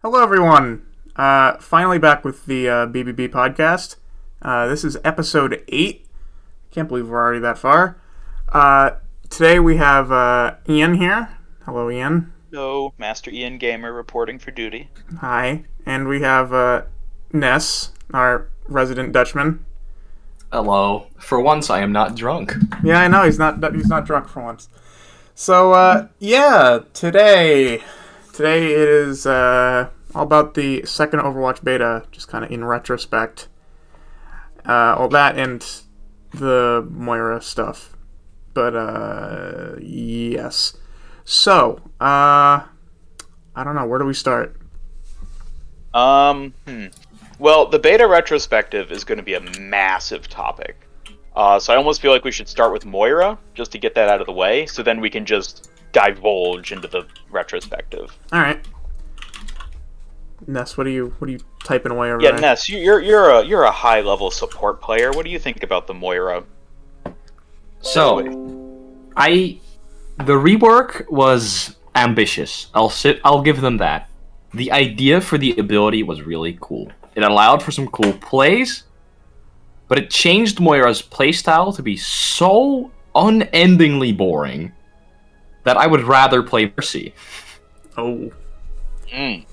Hello, everyone. Finally back with the BBB podcast. This is episode 8. Can't believe we're already that far. Today we have Ian here. Hello, Ian. Hello, Master Ian Gamer reporting for duty. Hi. And we have Ness, our resident Dutchman. Hello. For once, I am not drunk. Yeah, I know he's not drunk for once. So today it is all about the second Overwatch beta, just kind of in retrospect. All that and the Moira stuff. But yes. So, I don't know, where do we start? Well, the beta retrospective is going to be a massive topic. So I almost feel like we should start with Moira, just to get that out of the way, so then we can just divulge into the retrospective. Alright. Ness, what are you typing away over Yeah, there? Ness, you're a high level support player. What do you think about the Moira? So, the rework was ambitious. I'll give them that. The idea for the ability was really cool. It allowed for some cool plays, but it changed Moira's playstyle to be so unendingly boring that I would rather play Mercy. Oh.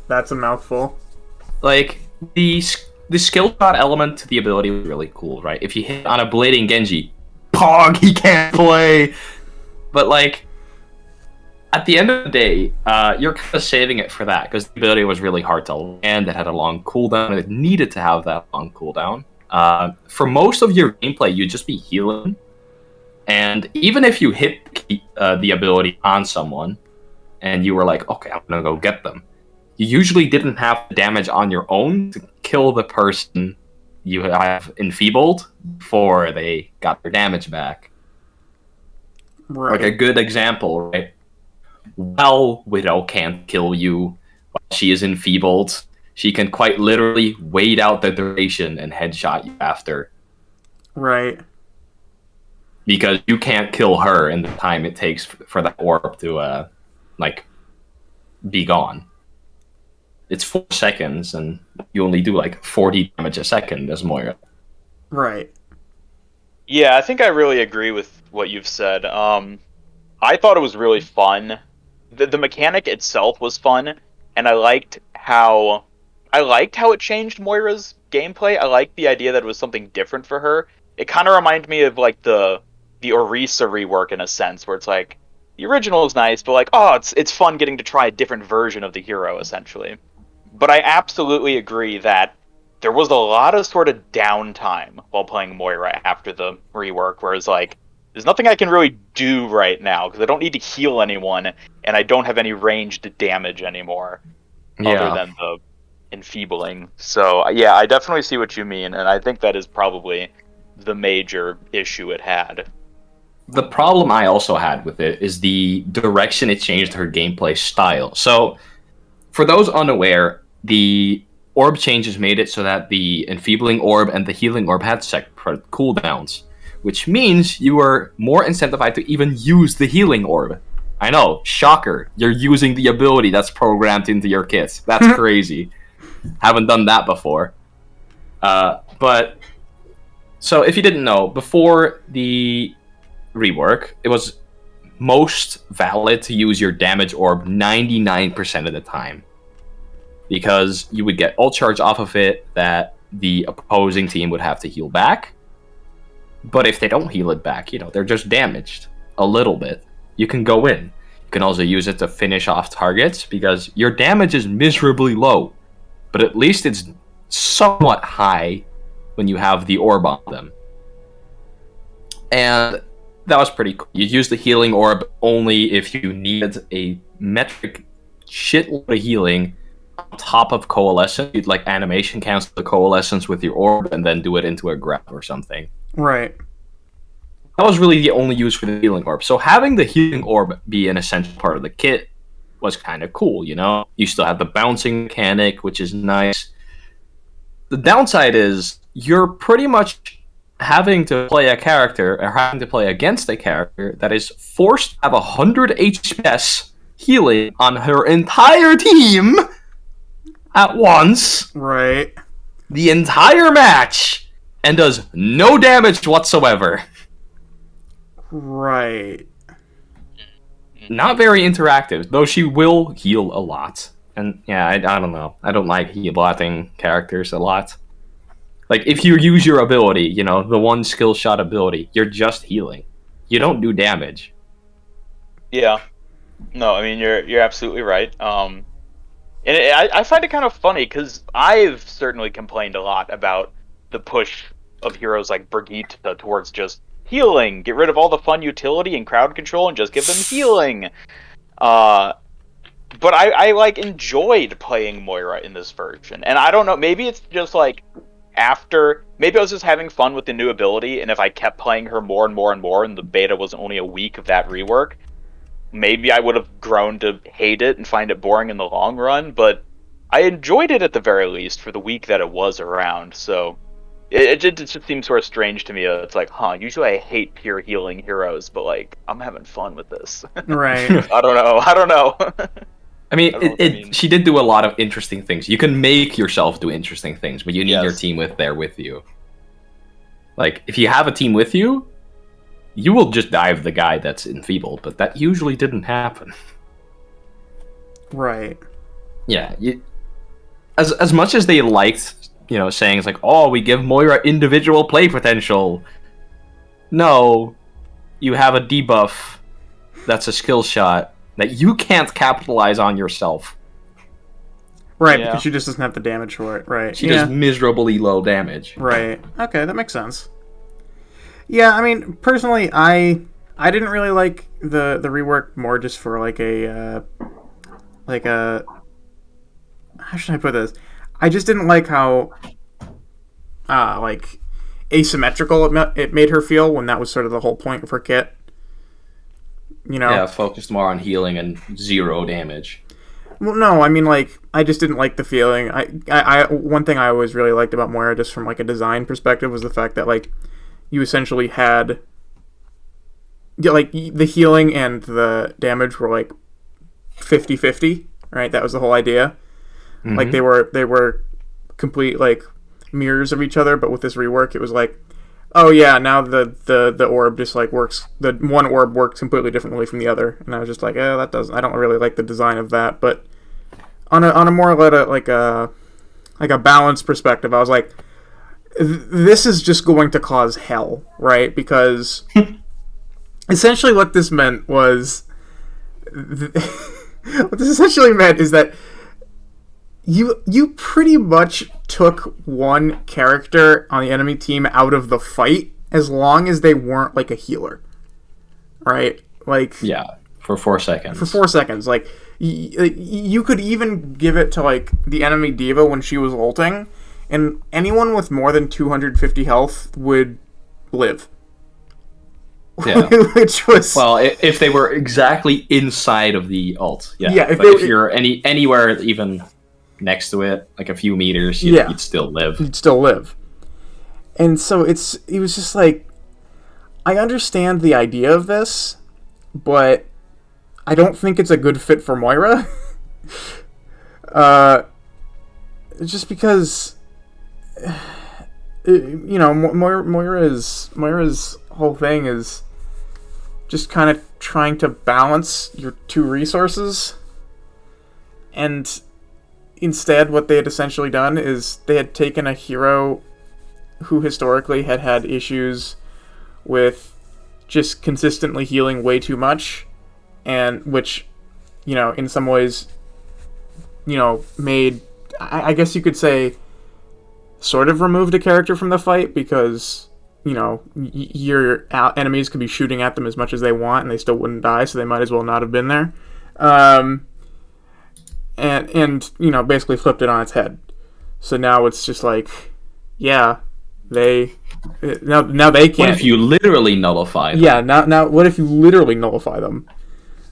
That's a mouthful. Like, the skill shot element to the ability was really cool, right? If you hit on a blading Genji, pog, he can't play! But, like, at the end of the day, you're kind of saving it for that, because the ability was really hard to land, it had a long cooldown, and it needed to have that long cooldown. For most of your gameplay, you'd just be healing, and even if you hit the ability on someone, and you were like, okay, I'm gonna go get them, you usually didn't have the damage on your own to kill the person you have enfeebled before they got their damage back. Right. Like a good example, right? While Widow can't kill you while she is enfeebled, she can quite literally wait out the duration and headshot you after. Right. Because you can't kill her in the time it takes for that orb to, be gone. It's 4 seconds, and you only do, 40 damage a second as Moira. Right. Yeah, I think I really agree with what you've said. I thought it was really fun. The mechanic itself was fun, and I liked how it changed Moira's gameplay. I liked the idea that it was something different for her. It kind of reminded me of the Orisa rework in a sense, where it's like the original is nice, but it's fun getting to try a different version of the hero essentially. But I absolutely agree that there was a lot of sort of downtime while playing Moira after the rework, whereas there's nothing I can really do right now because I don't need to heal anyone, and I don't have any ranged damage anymore, other than the enfeebling. So yeah, I definitely see what you mean, and I think that is probably the major issue it had. The problem I also had with it is the direction it changed her gameplay style. So, for those unaware, the orb changes made it so that the enfeebling orb and the healing orb had separate cooldowns, which means you are more incentivized to even use the healing orb. I know, shocker, you're using the ability that's programmed into your kit. That's crazy. Haven't done that before. But, so if you didn't know, before the rework, it was most valid to use your damage orb 99% of the time, because you would get ult charge off of it that the opposing team would have to heal back. But if they don't heal it back, they're just damaged a little bit. You can go in. You can also use it to finish off targets, because your damage is miserably low, but at least it's somewhat high when you have the orb on them. And that was pretty cool. You'd use the healing orb only if you needed a metric shitload of healing on top of coalescence. You'd animation cancel the coalescence with your orb and then do it into a grab or something. Right. That was really the only use for the healing orb. So having the healing orb be an essential part of the kit was kind of cool, You still have the bouncing mechanic, which is nice. The downside is you're pretty much having to play a character, or having to play against a character that is forced to have 100 HPS healing on her entire team at once Right. the entire match and does no damage whatsoever. Right. Not very interactive, though she will heal a lot. And yeah, I don't know. I don't like healing characters a lot. Like, if you use your ability, you know, the one skill shot ability, you're just healing. You don't do damage. Yeah. No, I mean you're absolutely right. And I find it kind of funny because I've certainly complained a lot about the push of heroes like Brigitte towards just healing, get rid of all the fun utility and crowd control, and just give them healing. But I like enjoyed playing Moira in this version, and I don't know, maybe it's just like maybe I was just having fun with the new ability, and if I kept playing her more and more and more, and the beta was only a week of that rework, maybe I would have grown to hate it and find it boring in the long run, but I enjoyed it at the very least for the week that it was around, so it just seems sort of strange to me. It's like, usually I hate pure healing heroes, but like, I'm having fun with this. Right. I don't know. I mean, she did do a lot of interesting things. You can make yourself do interesting things, but you need your team there with you. Like, if you have a team with you, you will just dive the guy that's enfeebled, but that usually didn't happen. Right. Yeah. As much as they liked, you know, saying it's like, oh, we give Moira individual play potential. No, you have a debuff that's a skill shot that you can't capitalize on yourself. Right, because she just doesn't have the damage for it. Right. She does miserably low damage. Right. Okay, that makes sense. Yeah, I mean, personally, I didn't really like the rework more just for like a how should I put this? I just didn't like how like asymmetrical it made her feel when that was sort of the whole point of her kit. You know? Yeah, focused more on healing and zero damage. Well, no, I mean, like, I just didn't like the feeling. I one thing I always really liked about Moira, just from like a design perspective, was the fact that like you essentially had, like, the healing and the damage were like 50-50, right? That was the whole idea. Mm-hmm. Like they were complete like mirrors of each other, but with this rework, it was like, oh yeah, now the orb just like works. The one orb works completely differently from the other, and I was just like, that doesn't. I don't really like the design of that. But on a more like a balanced perspective, I was like, this is just going to cause hell, right? Because essentially, what this meant was, what this essentially meant is that you pretty much took one character on the enemy team out of the fight as long as they weren't like a healer, right? Like, yeah, for 4 seconds. For 4 seconds, like you could even give it to like the enemy diva when she was ulting, and anyone with more than 250 health would live. Yeah. Which was, well, if they were exactly inside of the ult, yeah. Yeah, if you're anywhere even next to it, like a few meters, you'd still live. You'd still live. And so it was just like, I understand the idea of this, but I don't think it's a good fit for Moira. Just because, you know, Moira's whole thing is just kind of trying to balance your two resources, and instead, what they had essentially done is they had taken a hero who historically had issues with just consistently healing way too much, and which, you know, in some ways, you know, made, I guess you could say, sort of removed a character from the fight, because, you know, your enemies could be shooting at them as much as they want and they still wouldn't die, so they might as well not have been there. And you know, basically flipped it on its head. So now it's just like, yeah, now they can't. What if you literally nullify them? Yeah, now what if you literally nullify them?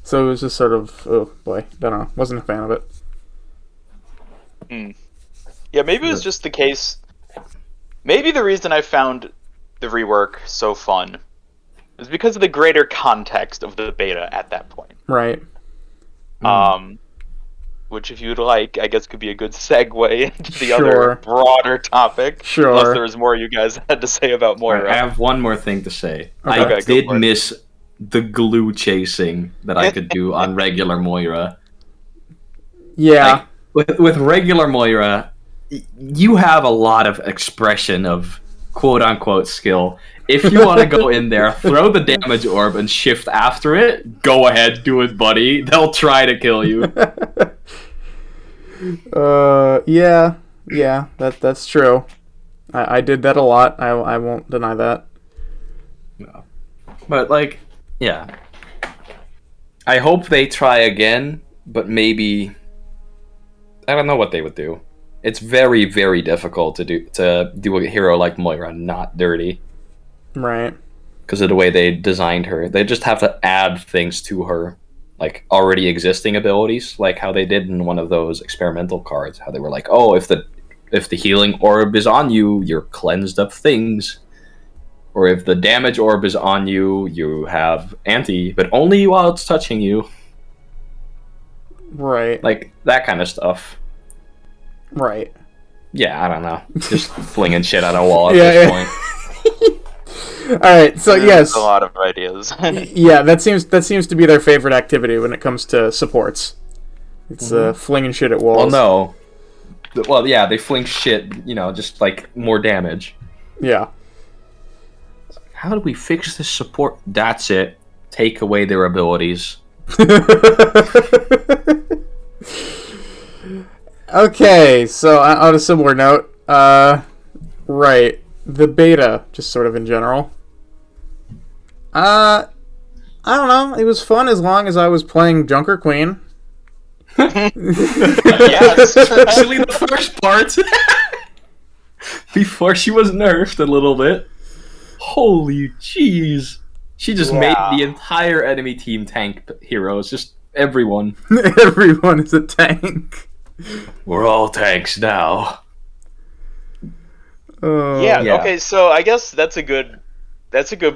So it was just sort of, oh boy, don't know, wasn't a fan of it. Yeah, maybe it was just the case. Maybe the reason I found the rework so fun is because of the greater context of the beta at that point. Right. which if you'd like, I guess could be a good segue into the Sure. other broader topic. Sure. Unless there was more you guys had to say about Moira. I have one more thing to say. Okay. I Okay, go did for it. miss the glue chasing that I could do on regular Moira. Yeah. Like, with regular Moira, you have a lot of expression of quote-unquote skill. If you want to go in there, throw the damage orb and shift after it, go ahead, do it, buddy. They'll try to kill you. Yeah, that's true. I did that a lot. I won't deny that. No. But, like, yeah. I hope they try again, but maybe... I don't know what they would do. It's very, very difficult to do a hero like Moira not dirty. Right. Because of the way they designed her. They just have to add things to her, like already existing abilities, like how they did in one of those experimental cards. How they were like, oh, if the healing orb is on you, you're cleansed of things. Or if the damage orb is on you, you have anti, but only while it's touching you. Right. Like, that kind of stuff. Right. Yeah, I don't know. Just flinging shit at a wall at Yeah, this yeah. point. All right. So There's yes. a lot of ideas. Yeah, that seems to be their favorite activity when it comes to supports. It's flinging shit at walls. Well, no. Well, yeah, they fling shit, just like more damage. Yeah. How do we fix this support? That's it. Take away their abilities. Okay, so on a similar note, right, the beta, just sort of in general. I don't know, it was fun as long as I was playing Junker Queen. Yes. Especially the first part. Before she was nerfed a little bit. Holy jeez. She just made the entire enemy team tank heroes, just everyone. Everyone is a tank. We're all tanks now. Yeah, Yeah. okay, so I guess that's a good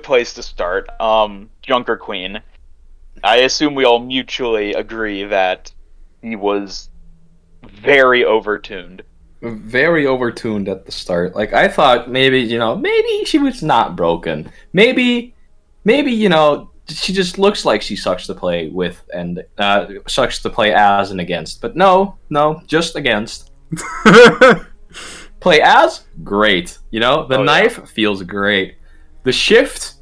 place to start. Junker Queen. I assume we all mutually agree that he was very overtuned. Very overtuned at the start. Like, I thought maybe she was not broken. Maybe, she just looks like she sucks to play with and sucks to play as and against. But no, just against. Play as? Great. The knife feels great. The shift,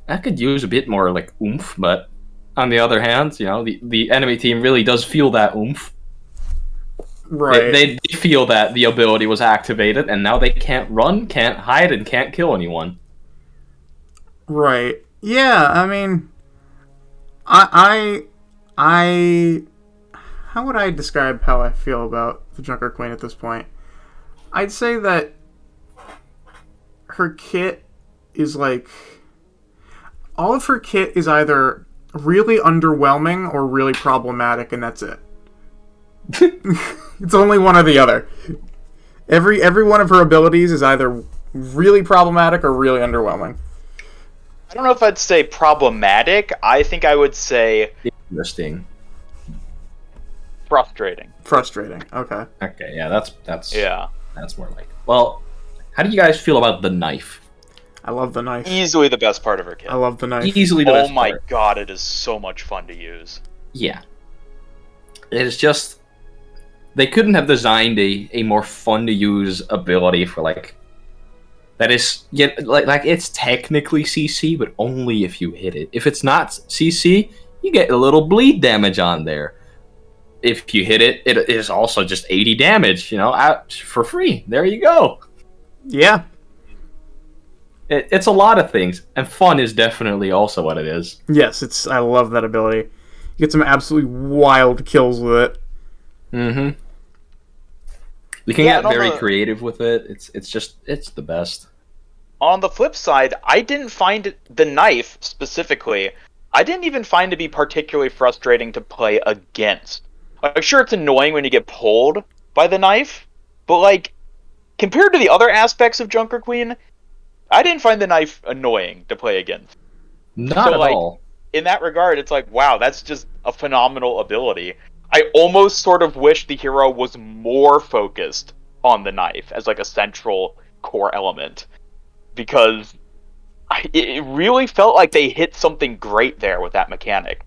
I could use a bit more like oomph, but on the other hand, the enemy team really does feel that oomph. Right. They feel that the ability was activated, and now they can't run, can't hide, and can't kill anyone. Right. Yeah, I mean, I how would I describe how I feel about the Junker Queen at this point? I'd say that her kit is like, all of her kit is either really underwhelming or really problematic, and that's it. It's only one or the other. Every one of her abilities is either really problematic or really underwhelming. I don't know if I'd say problematic. I think I would say Interesting. frustrating. Frustrating. Okay. Okay, yeah, that's more like. Well, how do you guys feel about the knife? I love the knife. Easily the best part of her kit. I love the knife. Easily the Oh best my part. god, it is so much fun to use. Yeah. It's just they couldn't have designed a more fun to use ability for that is like it's technically CC, but only if you hit it. If it's not CC, you get a little bleed damage on there. If you hit it, it is also just 80 damage, out for free. There you go. Yeah. It's a lot of things, and fun is definitely also what it is. Yes, I love that ability. You get some absolutely wild kills with it. Mm-hmm. You can Yeah, get very creative with it. It's the best. On the flip side, I didn't find the knife specifically. I didn't even find to be particularly frustrating to play against. I'm sure it's annoying when you get pulled by the knife, but compared to the other aspects of Junker Queen, I didn't find the knife annoying to play against. Not at all. In that regard, it's like, wow, that's just a phenomenal ability. I almost sort of wish the hero was more focused on the knife as like a central core element, because it really felt like they hit something great there with that mechanic,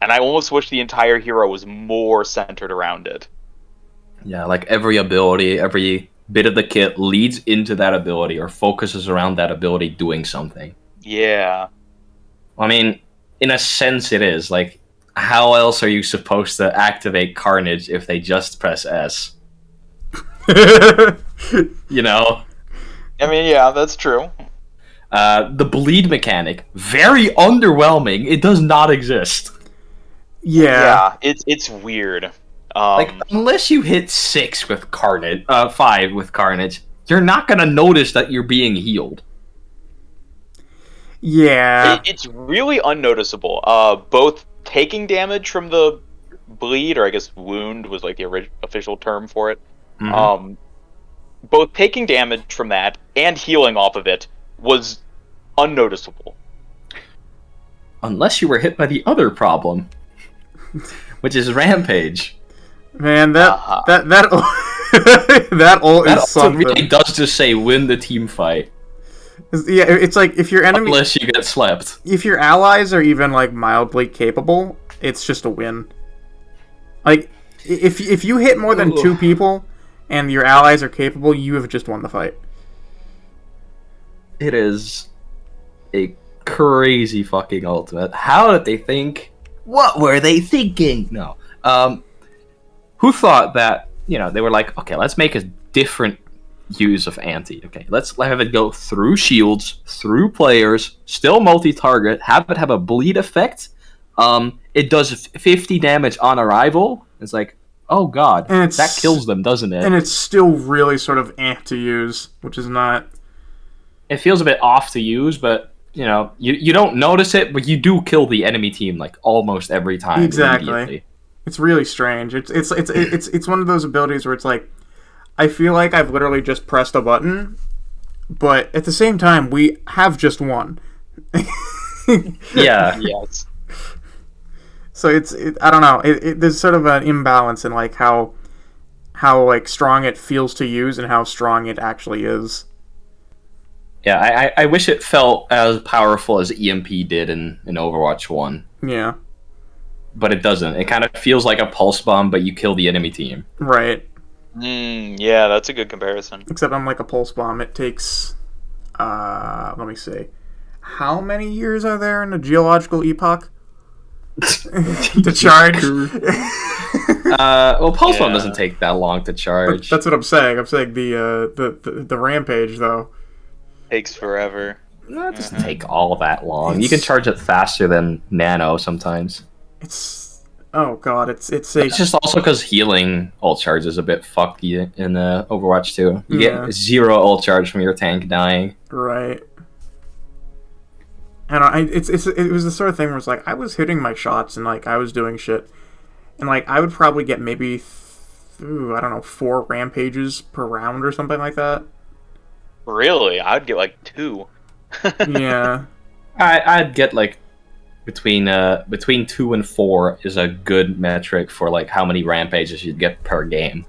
and I almost wish the entire hero was more centered around it. Yeah, like every ability, every bit of the kit leads into that ability or focuses around that ability doing something. Yeah. I mean, in a sense, it is. Like, how else are you supposed to activate Carnage if they just press S? You know? I mean, yeah, that's true. The bleed mechanic, very underwhelming. It does not exist. Yeah. It's weird. Like, unless you hit 6 with Carnage, 5 with Carnage, you're not gonna notice that you're being healed. Yeah. It's really unnoticeable. Both taking damage from the bleed, or I guess wound was like the official term for it. Mm-hmm. Both taking damage from that and healing off of it was unnoticeable. Unless you were hit by the other problem, which is Rampage. Man, that ult That is also something. really does just say win the team fight. Yeah, it's like if your enemy, Unless you get slept. if your allies are even like mildly capable, it's just a win. Like if you hit more than 2 people and your allies are capable, you have just won the fight. It is a crazy fucking ultimate. How did they think? What were they thinking? No. Who thought that, they were like, okay, let's make a different use of anti. Okay, let's have it go through shields, through players, still multi-target, have it have a bleed effect. It does 50 damage on arrival. It's like, oh god, that kills them, doesn't it? And it's still really sort of to use, which is not... It feels a bit off to use, but, you don't notice it, but you do kill the enemy team, like, almost every time. Exactly. It's really strange. It's one of those abilities where it's like, I feel like I've literally just pressed a button, but at the same time, we have just won. Yeah. Yes. So I don't know. There's sort of an imbalance in like how like strong it feels to use and how strong it actually is. Yeah, I wish it felt as powerful as EMP did in Overwatch 1. Yeah. But it doesn't. It kind of feels like a pulse bomb, but you kill the enemy team. Right. Yeah, that's a good comparison. Except unlike a pulse bomb, it takes, let me see. How many years are there in a geological epoch? To charge? Well, pulse bomb doesn't take that long to charge. That's what I'm saying. I'm saying the rampage, though. Takes forever. No, it doesn't take all that long. You can charge it faster than nano sometimes. Oh god, it's just also because healing ult charge is a bit fucky in Overwatch 2. You get 0 ult charge from your tank dying. Right. And it was the sort of thing where it's like I was hitting my shots and like I was doing shit, and like I would probably get maybe, I don't know, 4 rampages per round or something like that. Really? I'd get like 2. Yeah. I'd get like between 2 and 4 is a good metric for like how many rampages you'd get per game.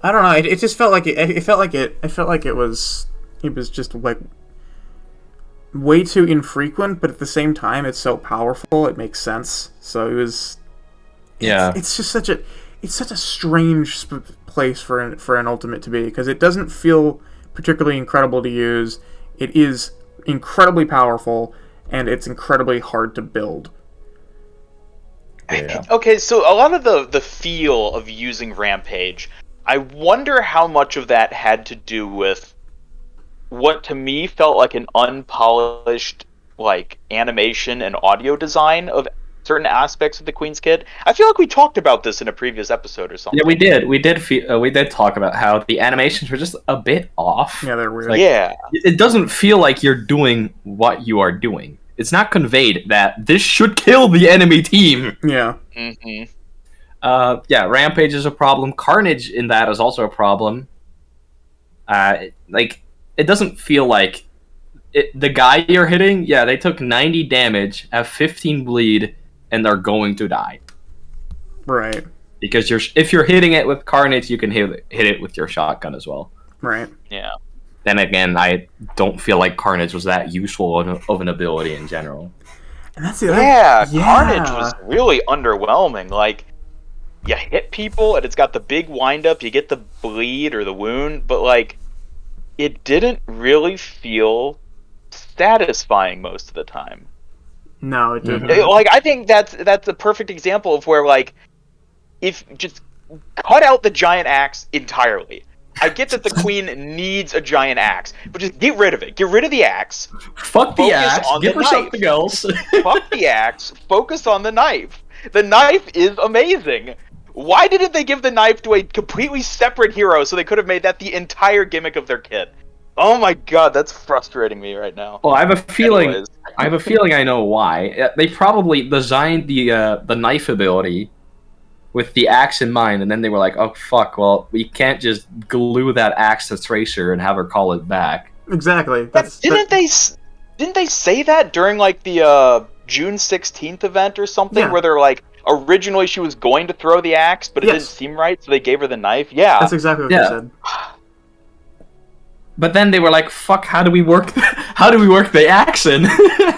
I don't know. It just felt like it felt like it was just like way too infrequent, but at the same time, it's so powerful. It makes sense. So it was. It's just such a strange place for an ultimate to be, because it doesn't feel particularly incredible to use. It is incredibly powerful, and it's incredibly hard to build. Yeah. Okay, so a lot of the feel of using Rampage, I wonder how much of that had to do with what to me felt like an unpolished like animation and audio design of certain aspects of the Queen's Kit. I feel like we talked about this in a previous episode or something. Yeah, we did. We did talk about how the animations were just a bit off. Yeah, they're weird. Like, it doesn't feel like you're doing what you are doing. It's not conveyed that this should kill the enemy team. Yeah. Mm-hmm. Rampage is a problem. Carnage in that is also a problem. It doesn't feel like the guy you're hitting. Yeah, they took 90 damage, have 15 bleed, and they're going to die. Right. Because if you're hitting it with Carnage, you can hit it with your shotgun as well. Right. Yeah. Then again, I don't feel like Carnage was that useful of an ability in general. And that's the Carnage was really underwhelming. Like, you hit people and it's got the big wind-up, you get the bleed or the wound, but, like, it didn't really feel satisfying most of the time. No, it didn't. Like, I think that's a perfect example of where, like, if just cut out the giant axe entirely. I get that the queen needs a giant axe, but just get rid of it. Get rid of the axe. Fuck the axe. Give her something else. Fuck the axe. Focus on the knife. The knife is amazing. Why didn't they give the knife to a completely separate hero so they could have made that the entire gimmick of their kit? Oh my god, that's frustrating me right now. Well, I have a feeling. Anyways. I know why. They probably designed the knife ability with the axe in mind, and then they were like, "Oh fuck! Well, we can't just glue that axe to Tracer and have her call it back." Exactly. Didn't they say that during like the June 16th event or something, where they're like, originally she was going to throw the axe, but it didn't seem right, so they gave her the knife? Yeah, that's exactly what they said. But then they were like, "Fuck! How do we work? How do we work the axe in?"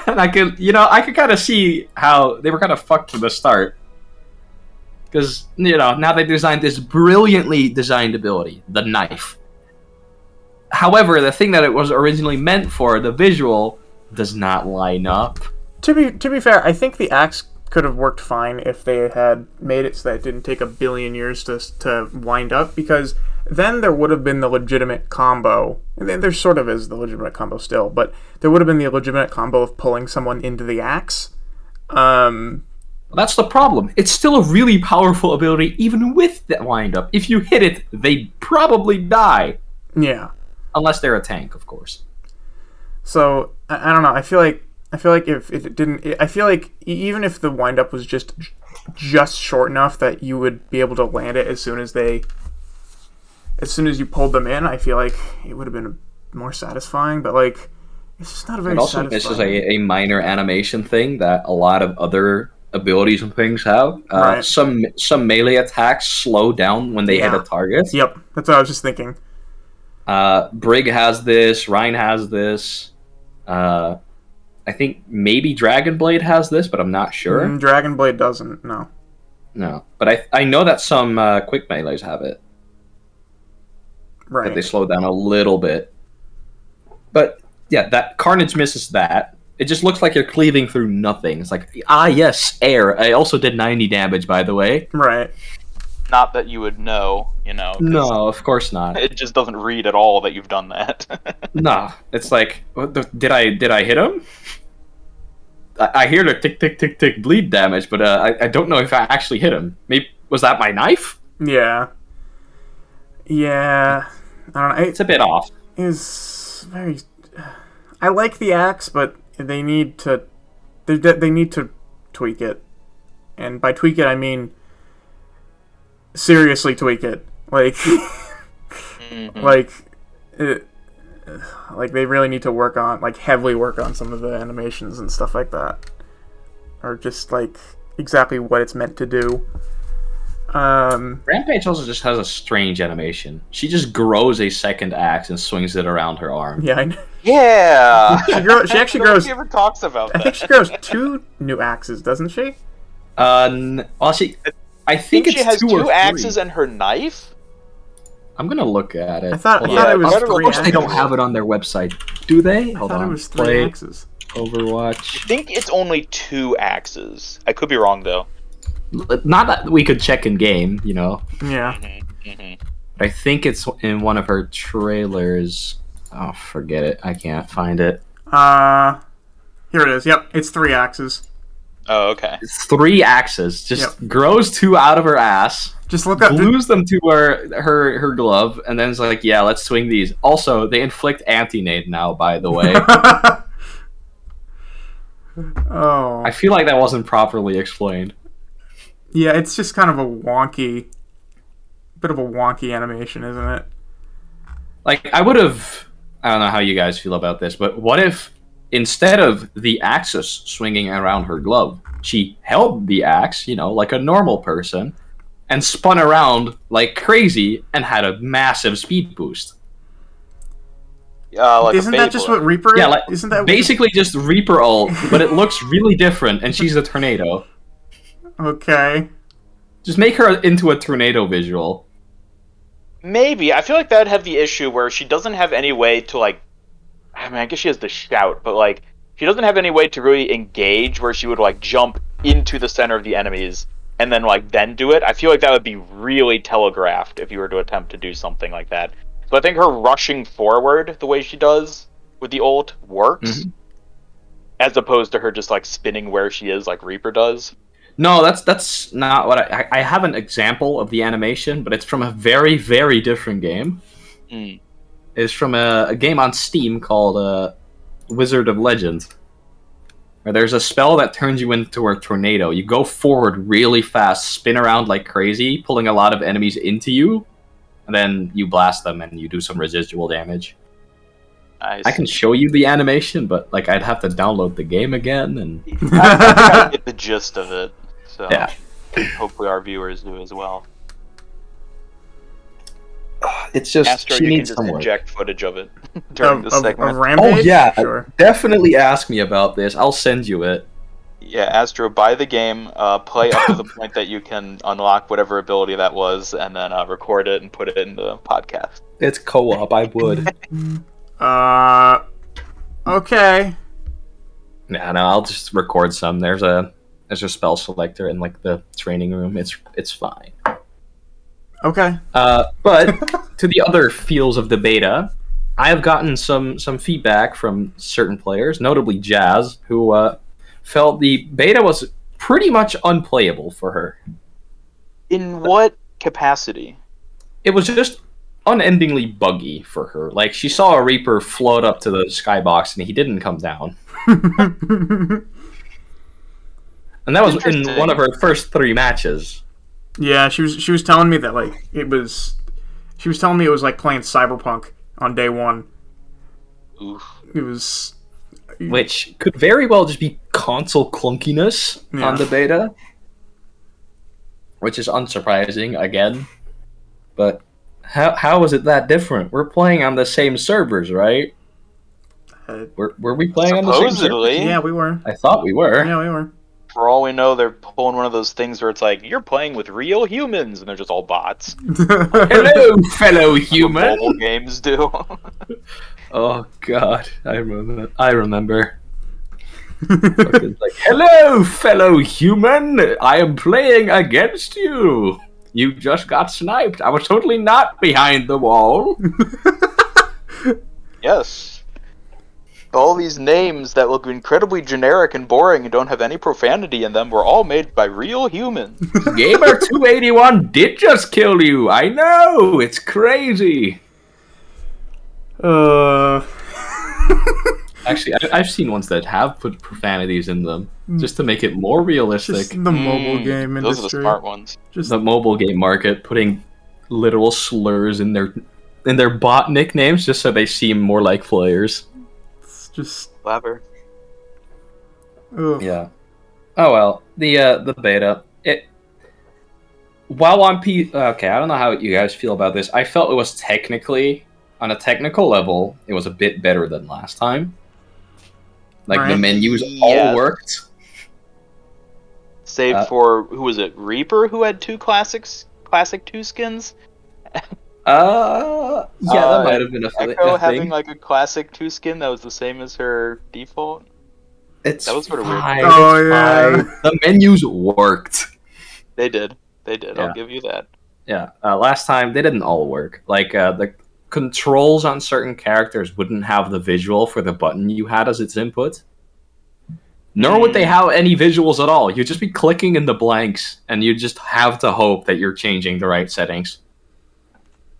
And I could kind of see how they were kind of fucked from the start. Because, now they designed this brilliantly designed ability, the knife. However, the thing that it was originally meant for, the visual, does not line up. To be fair, I think the axe could have worked fine if they had made it so that it didn't take a billion years to wind up, because then there would have been the legitimate combo. And there sort of is the legitimate combo still, but there would have been the legitimate combo of pulling someone into the axe. That's the problem. It's still a really powerful ability, even with that wind-up. If you hit it, they probably die. Yeah. Unless they're a tank, of course. So, I don't know. I feel like if it didn't... I feel like even if the wind-up was just short enough that you would be able to land it as soon as you pulled them in, I feel like it would have been more satisfying. But, like, it's just not a very satisfying... This is a minor animation thing that a lot of other abilities and things have. Right. Some melee attacks slow down when they hit a target. Yep, that's what I was just thinking. Brig has this. Ryan has this. I think maybe Dragonblade has this, but I'm not sure. Dragonblade doesn't. No. No, but I know that some quick melees have it. Right. That they slow down a little bit. But yeah, that Carnage misses that. It just looks like you're cleaving through nothing. It's like, yes, air. I also did 90 damage, by the way. Right. Not that you would know, No, of course not. It just doesn't read at all that you've done that. No, it's like, did I hit him? I hear the tick, tick, tick, tick bleed damage, but I don't know if I actually hit him. Maybe was that my knife? Yeah. Yeah. I don't know. It's a bit off. It's very... I like the axe, but they need to tweak it. And by tweak it, I mean seriously tweak it. Like, like they really need to work on, heavily work on some of the animations and stuff like that. Or just, exactly what it's meant to do. Rampage also just has a strange animation. She just grows a second axe and swings it around her arm. Yeah, I know. Yeah! She actually grows... Nobody ever talks about that. I think she grows 2 new axes, doesn't she? Well, I think it's she has 2 or 3. axes and her knife? I'm gonna look at it. I thought it was 3 Of course axes. they don't have it on their website. Do they? I thought it was 3 axes. Overwatch. I think it's only 2 axes. I could be wrong, though. Not that we could check in game, Yeah. I think it's in one of her trailers. Oh, forget it. I can't find it. Here it is. Yep, it's 3 axes. Oh, okay. It's 3 axes. Just grows 2 out of her ass. Just look up. Glues them to her glove, and then it's like, yeah, let's swing these. Also, they inflict anti-nade now, by the way. Oh. I feel like that wasn't properly explained. Yeah, it's just kind of a wonky animation, isn't it? Like, I don't know how you guys feel about this, but what if instead of the axis swinging around her glove, she held the axe, like a normal person, and spun around like crazy and had a massive speed boost. Like isn't that just what Reaper? Yeah, like isn't that basically just Reaper ult, but it looks really different, and she's a tornado. Okay. Just make her into a tornado visual. Maybe. I feel like that'd have the issue where she doesn't have any way to, like... I mean, I guess she has the shout, but, like, she doesn't have any way to really engage where she would, like, jump into the center of the enemies and then, like, then do it. I feel like that would be really telegraphed if you were to attempt to do something like that. So I think her rushing forward the way she does with the ult works, as opposed to her just, like, spinning where she is like Reaper does. No, that's not what I have an example of the animation, but it's from a very, very different game. It's from a game on Steam called Wizard of Legend, where there's a spell that turns you into a tornado. You go forward really fast, spin around like crazy, pulling a lot of enemies into you, and then you blast them and you do some residual damage. I can show you the animation, but like I'd have to download the game again, and I get the gist of it. So yeah, hopefully our viewers do as well. It's just Astro, she you needs can just some work. inject footage of it during this segment. Of Rampage? Oh yeah, Sure. Definitely ask me about this. I'll send you it. Yeah, Astro, buy the game, play up to the point that you can unlock whatever ability that was, and then record it and put it in the podcast. It's co-op. I would. Okay. No, I'll just record some. There's a spell selector in like the training room. It's fine. Okay. But to the other feels of the beta, I have gotten some feedback from certain players, notably Jazz, who felt the beta was pretty much unplayable for her. In what capacity? It was just unendingly buggy for her. Like, she saw a Reaper float up to the skybox and he didn't come down. And that was in one of her first 3 matches. Yeah, she was telling me that like she was telling me it was like playing Cyberpunk on day 1. Oof. It was, which could very well just be console clunkiness on the beta, which is unsurprising again. But how is it that different? We're playing on the same servers, right? Were we playing on the same servers? Yeah, we were. I thought we were. Yeah, we were. For all we know, they're pulling one of those things where it's like, you're playing with real humans, and they're just all bots. Hello, fellow human. Mobile games do. Oh God, I remember. Like, hello, fellow human. I am playing against you. You just got sniped. I was totally not behind the wall. Yes. All these names that look incredibly generic and boring and don't have any profanity in them were all made by real humans. Gamer 281 did just kill you. I know. It's crazy. Actually, I've seen ones that have put profanities in them just to make it more realistic. Just the mobile game industry. Those are the smart ones. Just the mobile game market putting literal slurs in their bot nicknames just so they seem more like players. It's just clever. Yeah. Oh well, the beta. While on okay, I don't know how you guys feel about this. I felt it was technically, on a technical level, it was a bit better than last time. Like the menus all worked. Save for, who was it, Reaper, who had 2 classic 2 skins? Yeah, that might have been a thing. Echo having like a classic 2 skin that was the same as her default. That was sort of weird. Oh yeah. The menus worked. They did. Yeah. I'll give you that. Yeah. Last time they didn't all work. Like the controls on certain characters wouldn't have the visual for the button you had as its input. Nor would they have any visuals at all. You'd just be clicking in the blanks, and you just have to hope that you're changing the right settings.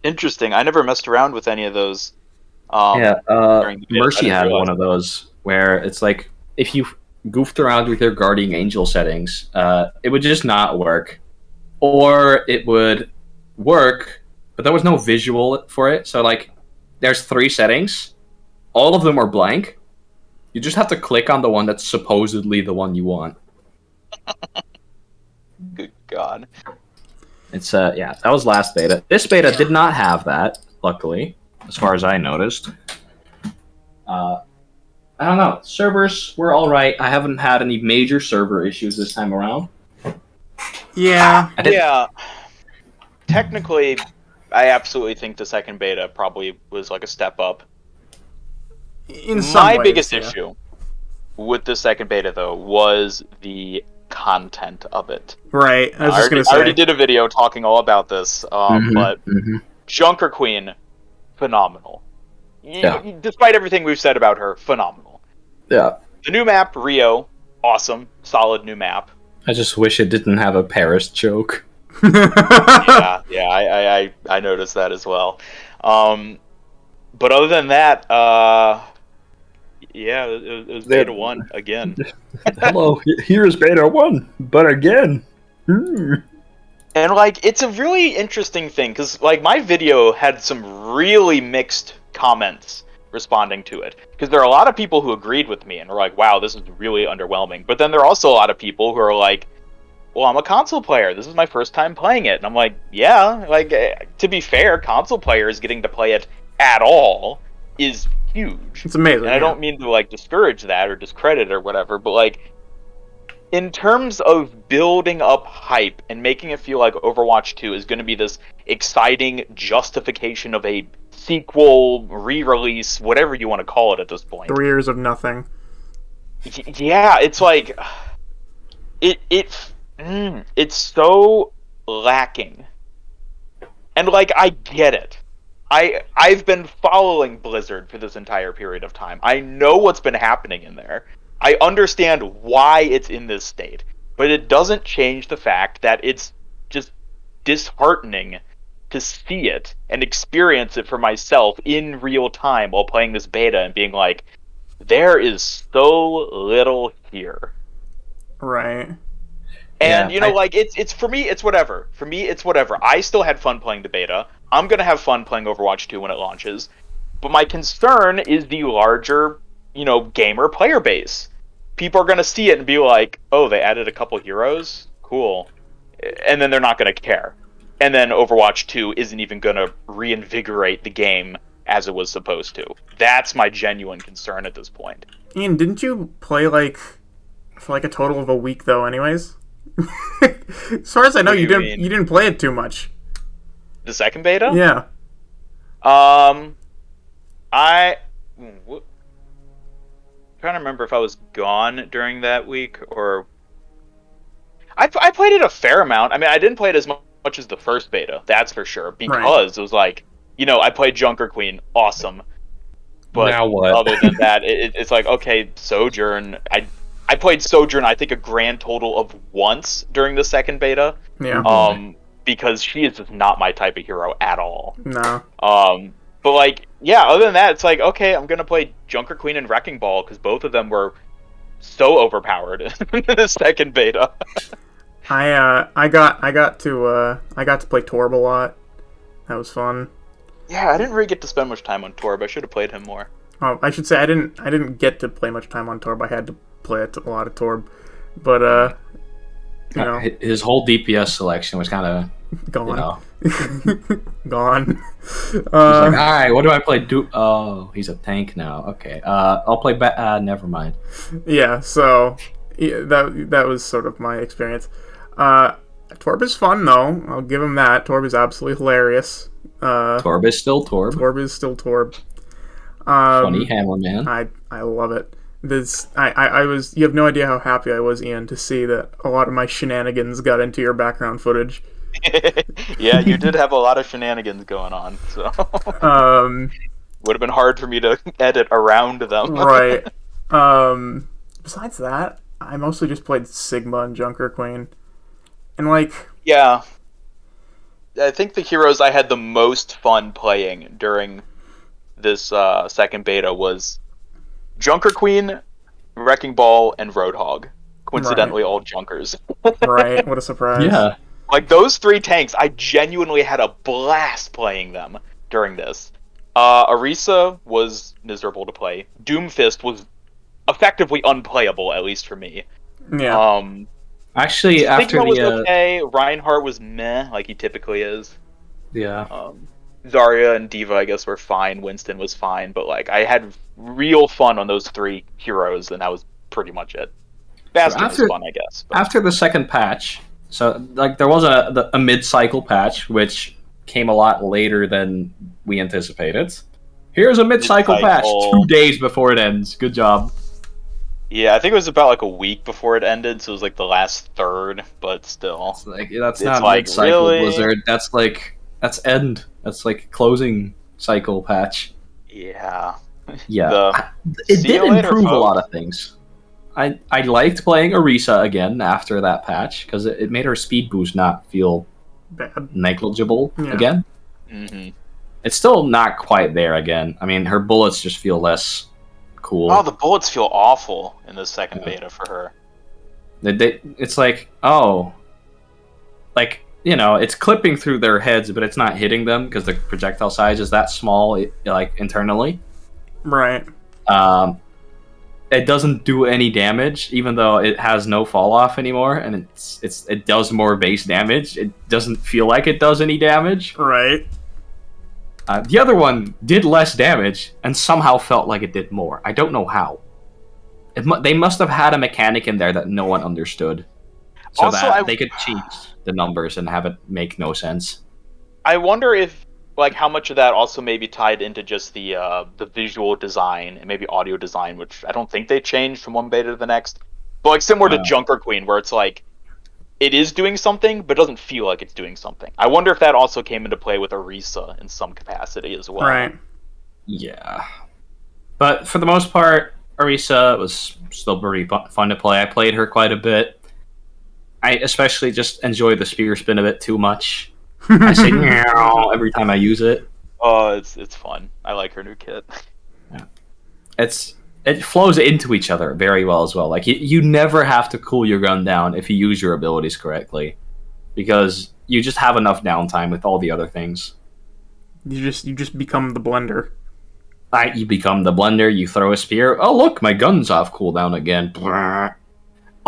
Interesting. I never messed around with any of those. Mercy had one of those where it's like if you goofed around with your Guardian Angel settings, it would just not work, or it would work, but there was no visual for it. So like, there's 3 settings, all of them are blank. You just have to click on the one that's supposedly the one you want. Good God. It's that was last beta. This beta did not have that, luckily, as far as I noticed. I don't know. Servers were all right. I haven't had any major server issues this time around. Yeah. Yeah. Technically, I absolutely think the second beta probably was like a step up. In some My ways, biggest yeah. issue with the second beta, though, was the content of it. Right. I was just gonna I already say. did a video talking all about this, but Junker Queen, phenomenal. Yeah. Despite everything we've said about her, phenomenal. Yeah. The new map, Rio, awesome, solid new map. I just wish it didn't have a Paris joke. Yeah, I noticed that as well. But other than that, yeah, it was beta 1 again. Hello, here's beta 1, but again. And like, it's a really interesting thing because like my video had some really mixed comments responding to it, because there are a lot of people who agreed with me and were like, wow, this is really underwhelming, but then there are also a lot of people who are like, well, I'm a console player, this is my first time playing it, and I'm like, yeah, like, to be fair, console players getting to play it at all is huge. It's amazing. And I don't mean to like discourage that or discredit or whatever, but like, in terms of building up hype and making it feel like Overwatch 2 is going to be this exciting justification of a sequel, re-release, whatever you want to call it at this point. 3 years of nothing. Yeah, it's like it's so lacking. And like, I get it. I've been following Blizzard for this entire period of time. I know what's been happening in there. I understand why it's in this state, but it doesn't change the fact that it's just disheartening to see it and experience it for myself in real time while playing this beta and being like, there is so little here. Right. And like, it's for me, it's whatever. For me, it's whatever. I still had fun playing the beta. I'm gonna have fun playing Overwatch 2 when it launches. But my concern is the larger, gamer player base. People are gonna see it and be like, oh, they added a couple heroes? Cool. And then they're not gonna care. And then Overwatch 2 isn't even gonna reinvigorate the game as it was supposed to. That's my genuine concern at this point. Ian, didn't you play for a total of a week though anyways? As far as I know, you didn't play it too much. The second beta? Yeah. I'm trying to remember if I was gone during that week or I played it a fair amount. I mean, I didn't play it as much as the first beta, that's for sure, because It was like, I played Junker Queen, awesome. But now what? Other than that, it's like, okay, Sojourn. I played Sojourn, I think, a grand total of once during the second beta. Yeah. Because she is just not my type of hero at all. No. But like, yeah, other than that, it's like, okay, I'm gonna play Junker Queen and Wrecking Ball because both of them were so overpowered in the second beta. I got to play Torb a lot. That was fun. Yeah, I didn't really get to spend much time on Torb. I should have played him more. I should say I didn't get to play much time on Torb. I had to play a lot of Torb, but his whole DPS selection was kind of gone. Gone. He's like, all right, what do I play? Oh, he's a tank now. Okay, I'll play. Never mind. Yeah. So that was sort of my experience. Torb is fun though. I'll give him that. Torb is absolutely hilarious. Torb is still Torb. Torb is still Torb. Funny hammer man. I love it. You have no idea how happy I was, Ian, to see that a lot of my shenanigans got into your background footage. Yeah, you did have a lot of shenanigans going on, so would have been hard for me to edit around them. Right. Besides that, I mostly just played Sigma and Junker Queen. And yeah. I think the heroes I had the most fun playing during this second beta was Junker Queen, Wrecking Ball, and Roadhog. Coincidentally, all Junkers. Right, what a surprise. Yeah. Like, those three tanks, I genuinely had a blast playing them during this. Orisa was miserable to play. Doomfist was effectively unplayable, at least for me. Yeah. Actually, after Sigma was the okay. Reinhardt was meh, like he typically is. yeah, Zarya and Diva, I guess, were fine. Winston was fine, but like I had real fun on those three heroes, and that was pretty much it. so Bastion was fun, I guess. But... after the second patch, so like there was a mid-cycle patch which came a lot later than we anticipated. Here's a mid-cycle patch 2 days before it ends. Good job. Yeah, I think it was about like a week before it ended, so it was like the last third, but still. It's like that's It's not like, mid-cycle really? Blizzard. That's end. That's like closing cycle patch. Yeah. Yeah. It See did you later, improve a lot folks. of things. I liked playing Orisa again after that patch because it made her speed boost not feel Bad. negligible Yeah. again. Mm-hmm. It's still not quite there again. I mean, her bullets just feel less cool. Oh, the bullets feel awful in the second beta for her. It's like, oh, like, you know, it's clipping through their heads, but it's not hitting them because the projectile size is that small, like, internally. Right. It doesn't do any damage, even though it has no fall off anymore, and it does more base damage. It doesn't feel like it does any damage. Right. The other one did less damage and somehow felt like it did more. I don't know how. They must have had a mechanic in there that no one understood, so Also, that they could change the numbers and have it make no sense. I wonder if, like, how much of that also maybe tied into just the visual design and maybe audio design, which I don't think they changed from one beta to the next. But like similar to Junker Queen, where it's like it is doing something, but doesn't feel like it's doing something. I wonder if that also came into play with Orisa in some capacity as well. Right. Yeah, but for the most part, Orisa was still pretty fun to play. I played her quite a bit. I especially just enjoy the spear spin a bit too much. I say meow every time I use it. Oh, it's fun. I like her new kit. Yeah. It flows into each other very well as well. Like you never have to cool your gun down if you use your abilities correctly, because you just have enough downtime with all the other things. You just become the blender. You become the blender. You throw a spear. Oh look, my gun's off cooldown again.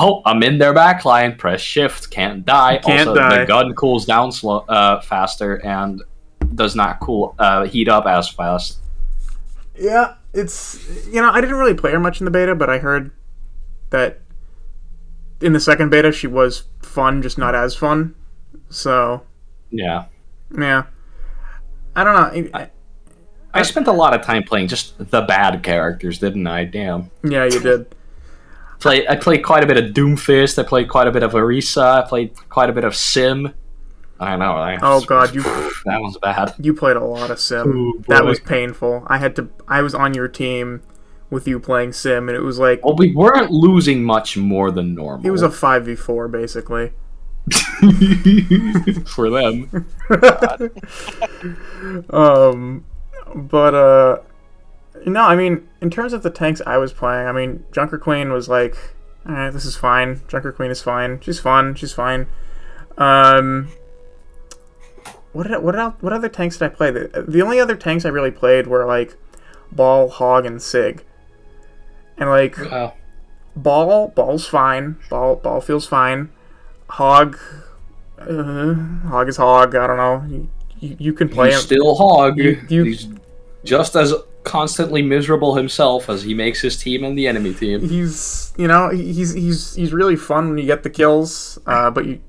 Oh, I'm in their backline. Press shift. Can't die. Can't also, die. the gun cools down faster and does not heat up as fast. Yeah, it's, I didn't really play her much in the beta, but I heard that in the second beta she was fun, just not as fun. So Yeah. I don't know. I spent a lot of time playing just the bad characters, didn't I? Damn. Yeah, you did. I played quite a bit of Doomfist. I played quite a bit of Orisa. I played quite a bit of Sim. I know. Oh god, that one's bad. You played a lot of Sim. Ooh, That boy. was painful. I was on your team with you playing Sim, and it was like Well, we weren't losing much more than normal. it was a 5v4 basically. for them. But I mean, in terms of the tanks I was playing, I mean, Junker Queen was like, alright, this is fine. Junker Queen is fine. She's fun. She's fine. What other tanks did I play? The only other tanks I really played were like Ball, Hog, and Sig. And like Ball's fine. Ball feels fine. Hog is Hog. I don't know. You can play him. Still Hog. You- He's just as constantly miserable himself as he makes his team and the enemy team. He's he's really fun when you get the kills, but you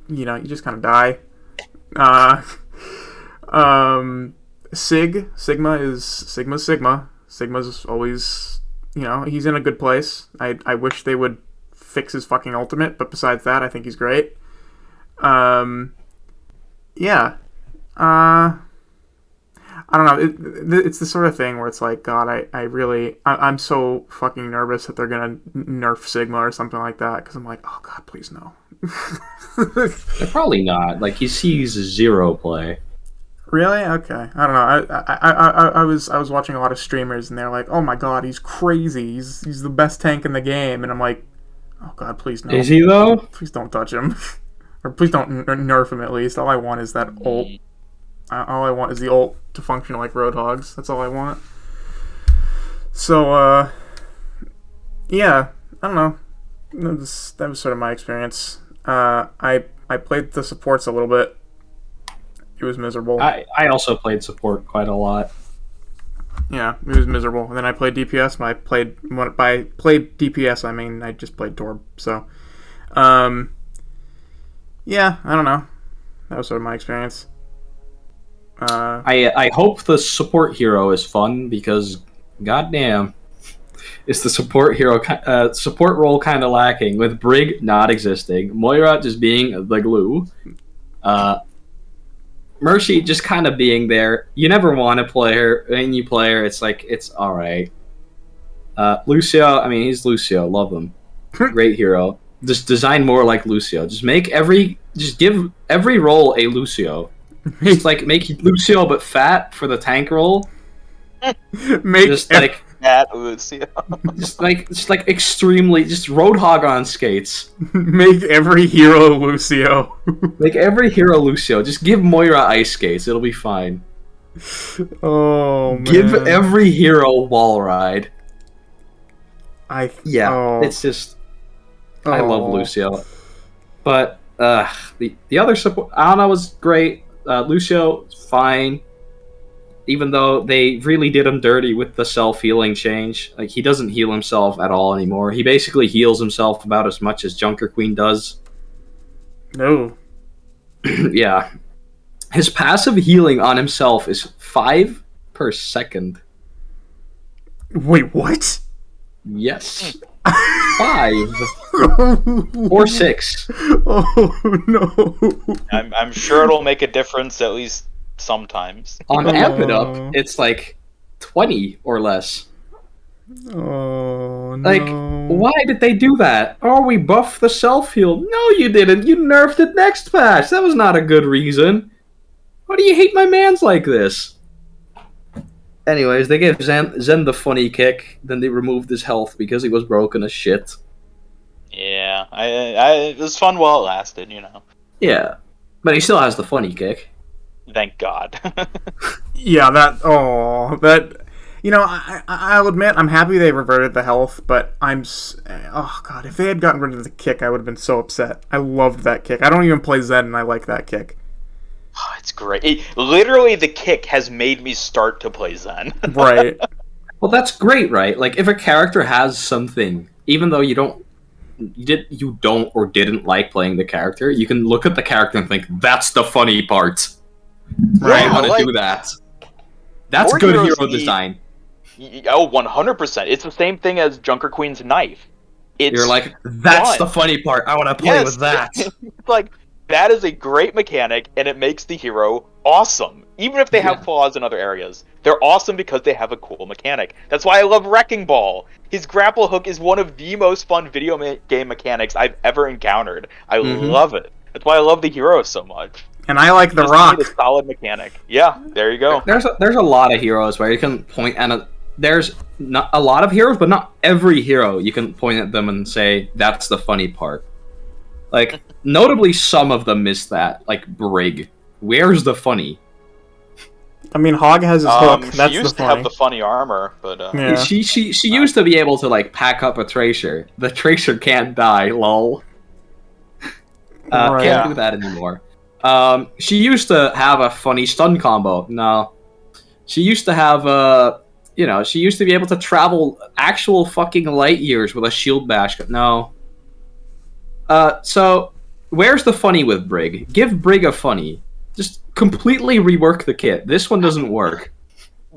just kind of die. Sigma's always, he's in a good place. I wish they would fix his fucking ultimate, but besides that, I think he's great. Yeah. I don't know. It's the sort of thing where it's like, God, I'm so fucking nervous that they're gonna nerf Sigma or something like that, because I'm like, oh God, please no. They're probably not. Like, he sees zero play. Really? Okay. I don't know. I was watching a lot of streamers, and they're like, oh my God, he's crazy. He's the best tank in the game, and I'm like, oh God, please no. Is he though? Please don't touch him, or please don't nerf him at least. All I want is that ult. All I want is the ult to function like Roadhogs. That's all I want. So, yeah, I don't know. That was sort of my experience. I played the supports a little bit. It was miserable. I also played support quite a lot. Yeah, it was miserable. And then I played DPS. By played DPS, I mean I just played Torb. So, yeah, I don't know. That was sort of my experience. I hope the support hero is fun because, goddamn, is the support role kind of lacking with Brig not existing, Moira just being the glue, Mercy just kind of being there. You never want to play her, and you play her, it's like it's all right. Lucio, I mean, he's Lucio, love him, great hero. Just design more like Lucio. Just give every role a Lucio. Just like make Lucio but fat for the tank role. Fat Lucio. just like extremely just Roadhog on skates. Make every hero Lucio. Make every hero Lucio. Just give Moira ice skates. It'll be fine. Oh man. Give every hero wall ride. It's just I love Lucio. But the other support Ana was great. Lucio fine. Even though they really did him dirty with the self-healing change. Like, he doesn't heal himself at all anymore. He basically heals himself about as much as Junker Queen does. No. Yeah. His passive healing on himself is 5 per second. Wait, what? Yes. 5. Or 6. Oh, no. I'm sure it'll make a difference at least sometimes. On Amp It Up, it's like 20 or less. Oh, no. Like, why did they do that? Oh, we buffed the self-heal. No, you didn't. You nerfed it next patch. That was not a good reason. Why do you hate my mans like this? Anyways, they gave Zen the funny kick. Then they removed his health because he was broken as shit. Yeah, it was fun while it lasted, you know. Yeah, but he still has the funny kick. Thank God. Yeah, you know, I'll admit I'm happy they reverted the health, but oh god, if they had gotten rid of the kick, I would have been so upset. I loved that kick. I don't even play Zen, and I like that kick. Oh, it's great. Literally, the kick has made me start to play Zen. Right. Well, that's great, right? Like, if a character has something, even though you don't or didn't like playing the character, you can look at the character and think, that's the funny part. Right, I want to do that. That's good hero design. Oh, 100%. It's the same thing as Junker Queen's knife. You're like, that's the funny part. I want to play with that. It's like, that is a great mechanic, and it makes the hero awesome. Even if they have flaws in other areas. They're awesome because they have a cool mechanic. That's why I love Wrecking Ball. His grapple hook is one of the most fun video game mechanics I've ever encountered. I love it. That's why I love the hero so much. And I like the Rock. A solid mechanic. Yeah, there you go. There's a lot of heroes where you can point at there's not a lot of heroes, but not every hero you can point at them and say that's the funny part. Like, notably, some of them miss that. Like Brig, where's the funny? I mean, Hog has his hook. That's she used to have the funny armor, but yeah. She used to be able to like pack up a Tracer. The Tracer can't die. Lol. Can't do that anymore. She used to have a funny stun combo. No. She used to have she used to be able to travel actual fucking light years with a shield bash. No. So where's the funny with Brig? Give Brig a funny. Just completely rework the kit. This one doesn't work.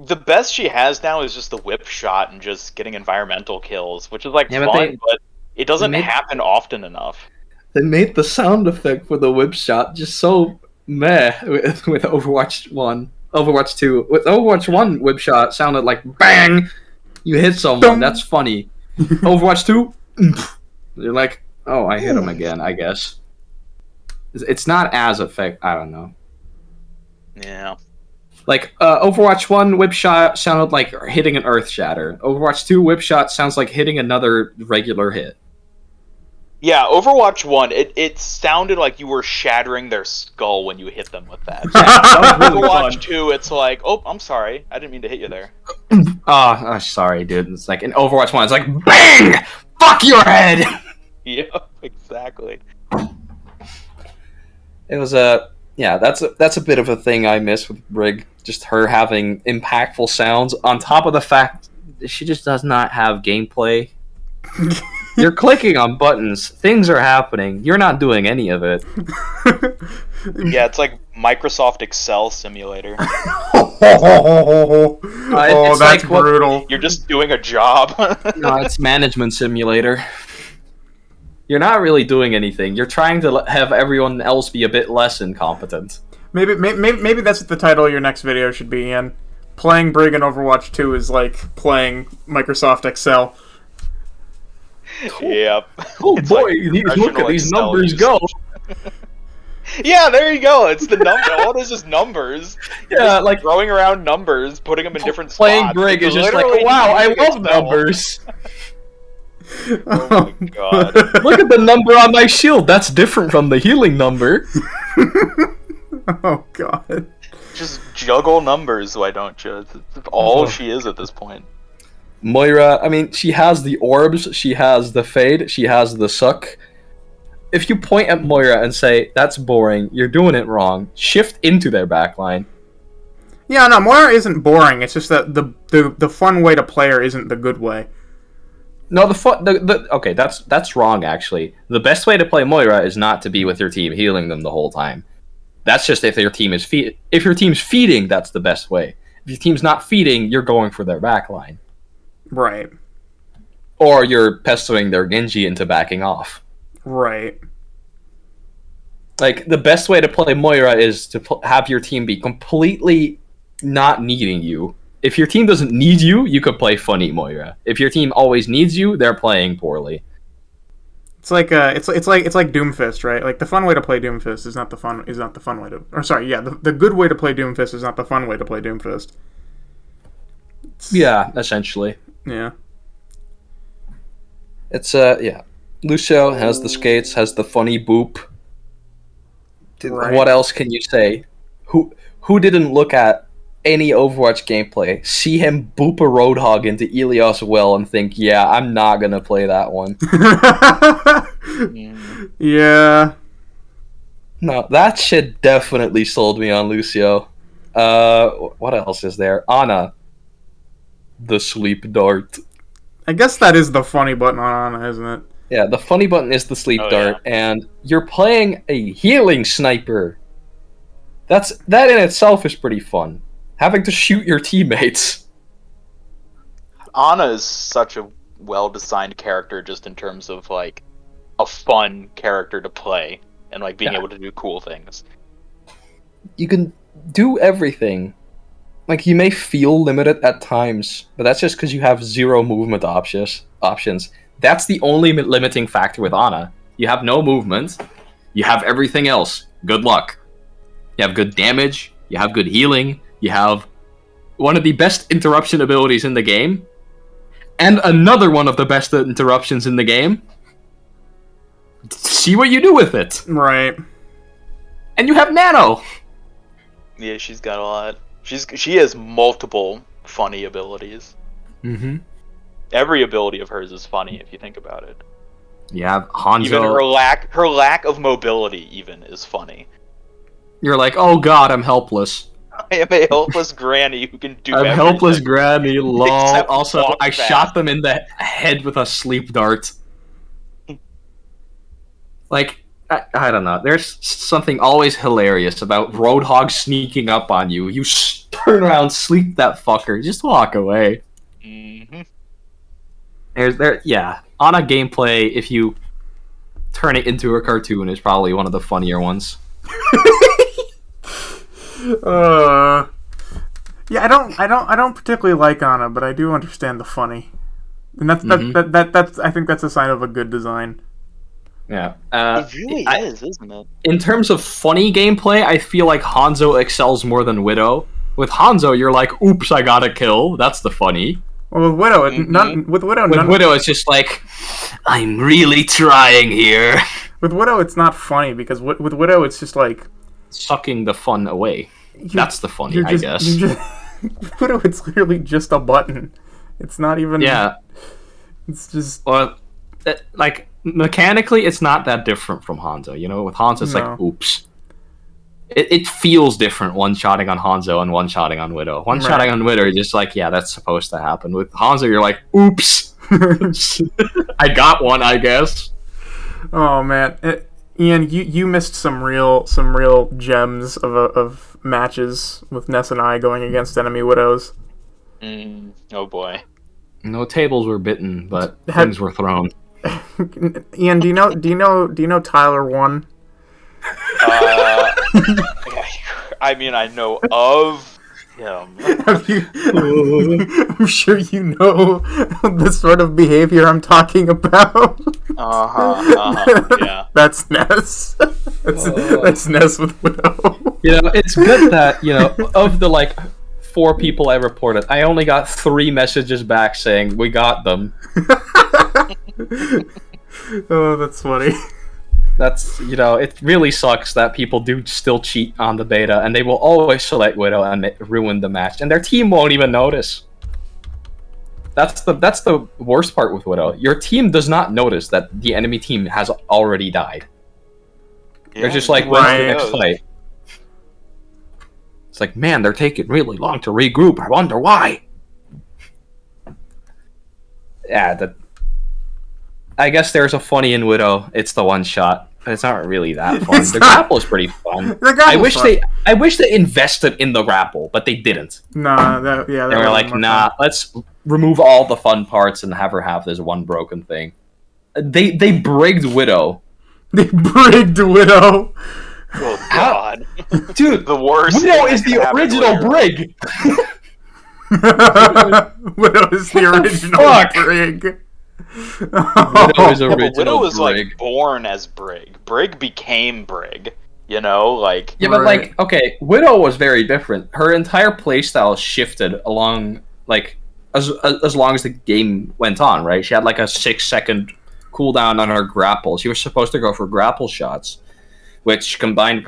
The best she has now is just the whip shot and just getting environmental kills, which is like fun, but it doesn't happen often enough. They made the sound effect for the whip shot just so meh with Overwatch 1. Overwatch 2. With Overwatch 1 whip shot sounded like bang! You hit someone, that's funny. Overwatch 2, you're like, oh, I hit him again, I guess. It's not as effective, I don't know. Yeah. Like, Overwatch 1 whip shot sounded like hitting an earth shatter. Overwatch 2 whip shot sounds like hitting another regular hit. Yeah, Overwatch 1, it sounded like you were shattering their skull when you hit them with that. That was really Overwatch 2, it's like, oh, I'm sorry. I didn't mean to hit you there. Oh, sorry, dude. It's like, in Overwatch 1, it's like, BANG! Fuck your head! Yeah, exactly. It was a yeah. That's a bit of a thing I miss with Brig. Just her having impactful sounds on top of the fact that she just does not have gameplay. You're clicking on buttons. Things are happening. You're not doing any of it. Yeah, it's like Microsoft Excel simulator. Oh, it's that's like what- brutal. You're just doing a job. No, it's management simulator. You're not really doing anything. You're trying to have everyone else be a bit less incompetent. Maybe that's what the title of your next video should be, Ian. Playing Brig in Overwatch 2 is like playing Microsoft Excel. Yep. Oh It's boy, like look at these Excel numbers usage. go. Yeah, there you go. It's the number. All it is numbers. Yeah, like Throwing around numbers, putting them in different playing spots. Brig It's is just like, literally wow, I using love Excel. numbers. Oh my god. Look at the number on my shield. That's different from the healing number. Oh god. Just juggle numbers, why don't you? It's all she is at this point. Moira, I mean, she has the orbs, she has the fade, she has the suck. If you point at Moira and say, that's boring, you're doing it wrong, shift into their backline. Yeah, no, Moira isn't boring. It's just that the fun way to play her isn't the good way. No, okay, that's wrong actually. The best way to play Moira is not to be with your team healing them the whole time. That's just if your team is if your team's feeding, that's the best way. If your team's not feeding, you're going for their backline. Right. Or you're pestering their Genji into backing off. Right. Like, the best way to play Moira is to have your team be completely not needing you. If your team doesn't need you, you could play funny Moira. If your team always needs you, they're playing poorly. It's like Doomfist, right? Like the fun way to play Doomfist is not the fun way to. Or sorry, yeah, the good way to play Doomfist is not the fun way to play Doomfist. Yeah, essentially. Yeah. It's yeah. Lucio has the skates, has the funny boop. Right. What else can you say? Who didn't look at any Overwatch gameplay, see him boop a Roadhog into Elios well and think, yeah, I'm not gonna play that one. Yeah. No, that shit definitely sold me on Lucio. What else is there? Ana. The sleep dart. I guess that is the funny button on Ana, isn't it? Yeah, the funny button is the sleep Oh, dart, and you're playing a healing sniper. That in itself is pretty fun. Having to shoot your teammates. Ana is such a well-designed character just in terms of, like, a fun character to play and, like, being able to do cool things. You can do everything. Like, you may feel limited at times, but that's just because you have zero movement options. That's the only limiting factor with Ana. You have no movement. You have everything else. Good luck. You have good damage. You have good healing. You have one of the best interruption abilities in the game. And another one of the best interruptions in the game. See what you do with it. Right. And you have Nano. Yeah, she's got a lot. She has multiple funny abilities. Mm-hmm. Every ability of hers is funny if you think about it. You have Hanzo. Even her lack of mobility even is funny. You're like, oh god, I'm helpless. I am a helpless granny who can do I'm everything. helpless granny, lol. Except Also, walk I fast. shot them in the head with a sleep dart. Like, I don't know. There's something always hilarious about Roadhog sneaking up on you. You turn around, sleep that fucker. Just walk away. Mm-hmm. Yeah. On a gameplay, if you turn it into a cartoon, is probably one of the funnier ones. Yeah, I don't particularly like Ana, but I do understand the funny, and that's I think that's a sign of a good design. Yeah. It really is, isn't it? In terms of funny gameplay, I feel like Hanzo excels more than Widow. With Hanzo, you're like, oops, I got a kill. That's the funny. Well, with Widow, With Widow, it's just like, I'm really trying here. With Widow, it's not funny because with Widow, it's just like Sucking the fun away. That's the funny, I guess. Widow, it's clearly just a button. It's not even. Yeah. It's just. Well, like, mechanically, it's not that different from Hanzo. You know, with Hanzo, it's No. like, oops. it feels different one-shotting on Hanzo and one-shotting on Widow. One-shotting on Widow, you're just like, yeah, that's supposed to happen. With Hanzo, you're like, oops. I got one, I guess. Oh man, Ian, you missed some real gems of matches with Ness and I going against enemy Widows. Oh boy. No tables were bitten, but things were thrown. Ian, do you know Tyler 1? I mean, I know of him. I'm sure you know the sort of behavior I'm talking about. Yeah. That's Ness. That's Ness with Widow. It's good that, of the, 4 people I reported, I only got 3 messages back saying, we got them. Oh, that's funny. That's, it really sucks that people do still cheat on the beta, and they will always select Widow and ruin the match, and their team won't even notice. That's the worst part with Widow. Your team does not notice that the enemy team has already died. They're just like, when's the next fight? It's like, man, they're taking really long to regroup. I wonder why. Yeah, I guess there's a funny in Widow. It's the one shot, but it's not really that fun. The grapple is pretty fun. I wish they invested in the grapple, but they didn't. Nah, they were like, nah, let's remove all the fun parts and have her have this one broken thing. They brigged Widow. They brigged Widow. Oh god, dude, the worst. Widow is the original brig. Widow is the original brig. Widow was like born as Brig. Brig became Brig. But okay, Widow was very different. Her entire playstyle shifted along as long as the game went on. Right, she had a 6-second cooldown on her grapple. She was supposed to go for grapple shots, which combined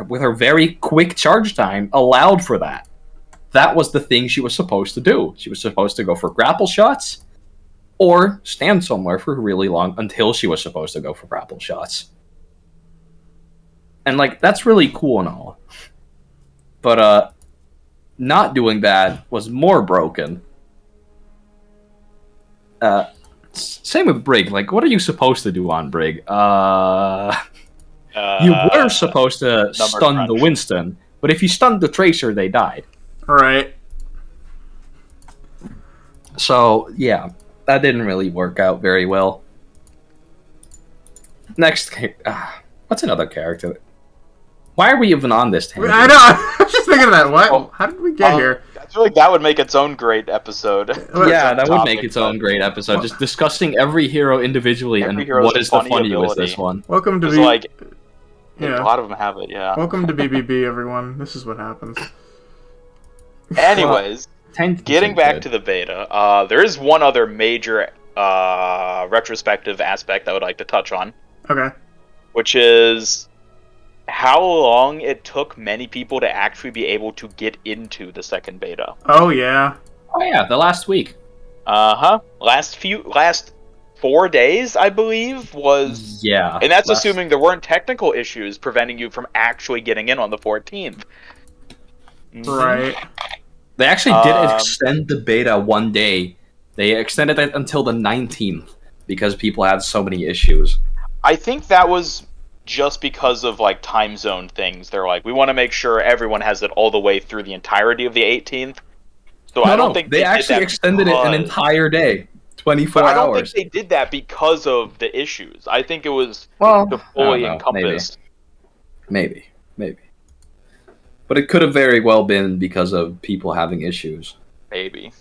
with her very quick charge time allowed for that. That was the thing she was supposed to do. She was supposed to go for grapple shots or stand somewhere for really long until she was supposed to go for grapple shots. And that's really cool and all. But not doing that was more broken. Same with Brig. What are you supposed to do on Brig? You were supposed to stun the Winston, but if you stunned the Tracer, they died. Right. So, yeah, that didn't really work out very well. Next, what's another character? Why are we even on this tangent? I know, I was just thinking of that. What? How did we get here? I feel like that would make its own great episode. Yeah, that would make its own great episode. Just discussing every hero individually and what is the funny with this one. Welcome to a lot of them have it, yeah. Welcome to BBB, everyone. This is what happens. Anyways, getting back to the beta, there is one other major retrospective aspect I would like to touch on. Okay. Which is how long it took many people to actually be able to get into the second beta. Oh yeah, the last week. Last 4 days, I believe, was... Yeah. And that's assuming there weren't technical issues preventing you from actually getting in on the 14th. Right. They actually did extend the beta 1 day. They extended it until the 19th because people had so many issues. I think that was just because of time zone things. They're like, we want to make sure everyone has it all the way through the entirety of the 18th. So I don't think they actually extended it an entire day, 24 hours. I don't think they did that because of the issues. I think it was to fully encompass. Maybe. But it could have very well been because of people having issues. Maybe.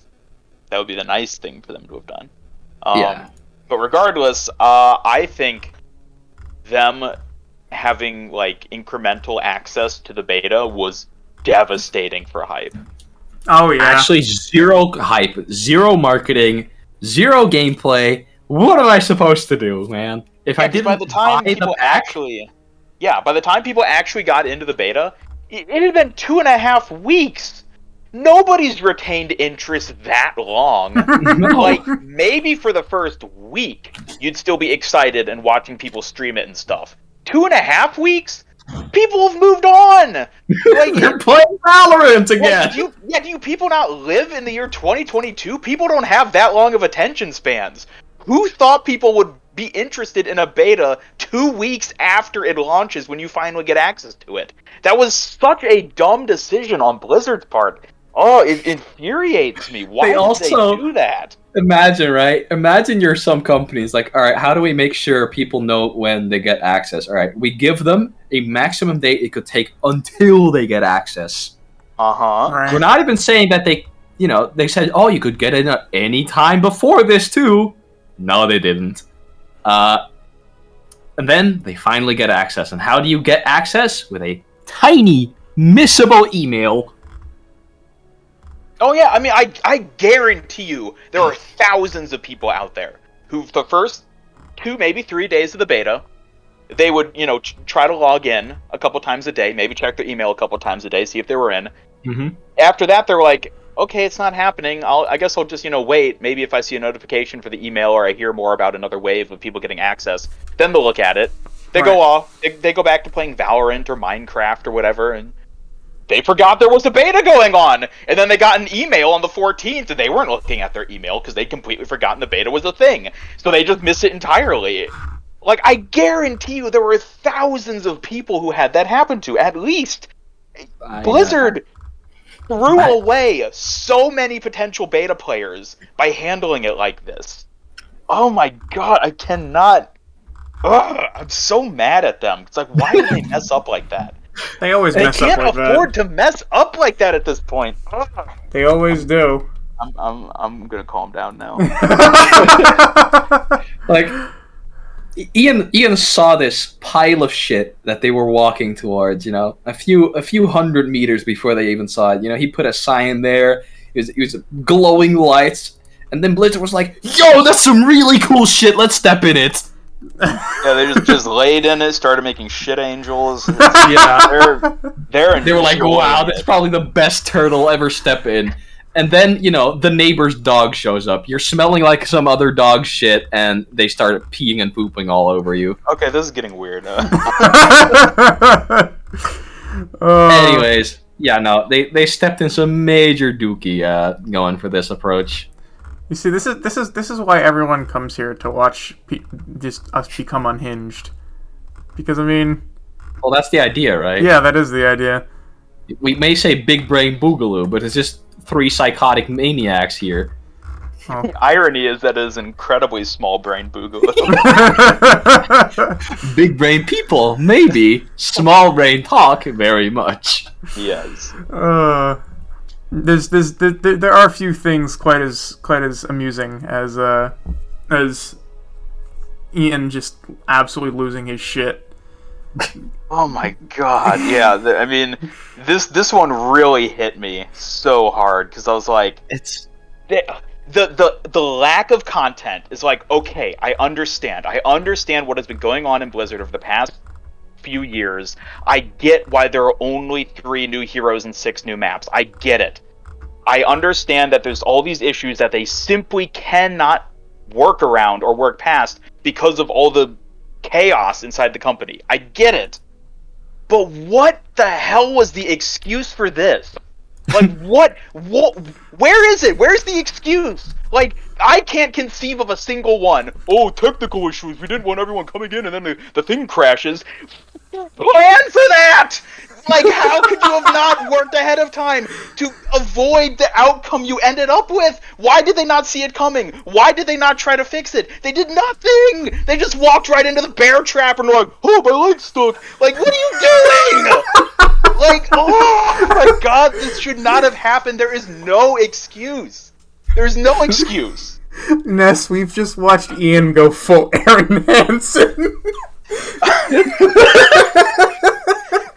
That would be the nice thing for them to have done. Yeah. But regardless, I think them having incremental access to the beta was devastating for hype. Oh yeah. Actually, zero hype, zero marketing, zero gameplay. What am I supposed to do, man? If I didn't by the time people actually got into the beta, it had been 2.5 weeks. Nobody's retained interest that long. No. Maybe for the first week, you'd still be excited and watching people stream it and stuff. 2.5 weeks? People have moved on. Like, They're playing Valorant again. do you people not live in the year 2022? People don't have that long of attention spans. Who thought people would be interested in a beta 2 weeks after it launches when you finally get access to it? That was such a dumb decision on Blizzard's part. Oh, it infuriates me. Why did they do that? Imagine, right? Imagine you're some companies like, all right, how do we make sure people know when they get access? All right, we give them a maximum date it could take until they get access. Uh-huh. We're not even saying that they said, oh, you could get it at any time before this too. No, they didn't. And then they finally get access. And how do you get access? With a tiny, missable email. Oh yeah, I mean, I guarantee you there are thousands of people out there who, the first 2, maybe 3 days of the beta, they would, try to log in a couple times a day, maybe check their email a couple times a day, see if they were in. Mm-hmm. After that, they're like, okay, it's not happening. I guess I'll just, wait. Maybe if I see a notification for the email or I hear more about another wave of people getting access, then they'll look at it. They go off. They go back to playing Valorant or Minecraft or whatever, and they forgot there was a beta going on. And then they got an email on the 14th, and they weren't looking at their email because they'd completely forgotten the beta was a thing. So they just missed it entirely. Like, I guarantee you there were thousands of people who had that happen to, at least. Blizzard threw away so many potential beta players by handling it like this. Oh my god, I cannot... Ugh, I'm so mad at them. It's like, why did they mess up like that? They always mess up like that. They can't afford to mess up like that at this point. Ugh. They always do. I'm gonna calm down now. Like, Ian saw this pile of shit that they were walking towards, a few hundred meters before they even saw it. He put a sign there. It was glowing lights, and then Blizzard was like, "Yo, that's some really cool shit. Let's step in it." Yeah, they just laid in it, started making shit angels. Yeah, they were like, "Wow, that's probably the best turtle ever step in." And then, the neighbor's dog shows up. You're smelling like some other dog shit, and they start peeing and pooping all over you. Okay, this is getting weird. Anyways, yeah, no, they stepped in some major dookie going for this approach. You see, this is why everyone comes here to watch just us become unhinged. Because, I mean... Well, that's the idea, right? Yeah, that is the idea. We may say big brain Boogaloo, but it's just 3 psychotic maniacs here. Oh. The irony is that it is incredibly small brain Boogaloo. Big brain people, maybe. Small brain talk, very much. Yes. There are a few things quite as amusing as Ian just absolutely losing his shit. Oh my god, yeah. I mean, this one really hit me so hard because I was like, it's the lack of content is like, okay, I understand what has been going on in Blizzard over the past few years. I get why there are only 3 new heroes and 6 new maps. I get it. I understand that there's all these issues that they simply cannot work around or work past because of all the chaos inside the company. I get it. But what the hell was the excuse for this? Like, what, where is it? Where's the excuse? Like, I can't conceive of a single one. Oh, technical issues. We didn't want everyone coming in and then the thing crashes. Plan for that! Like, how could you have not worked ahead of time to avoid the outcome you ended up with? Why did they not see it coming? Why did they not try to fix it? They did nothing! They just walked right into the bear trap and were like, oh, my leg's stuck. Like, what are you doing? Like, oh my god, this should not have happened. There is no excuse. There's no excuse. Ness, we've just watched Ian go full Aaron Hansen.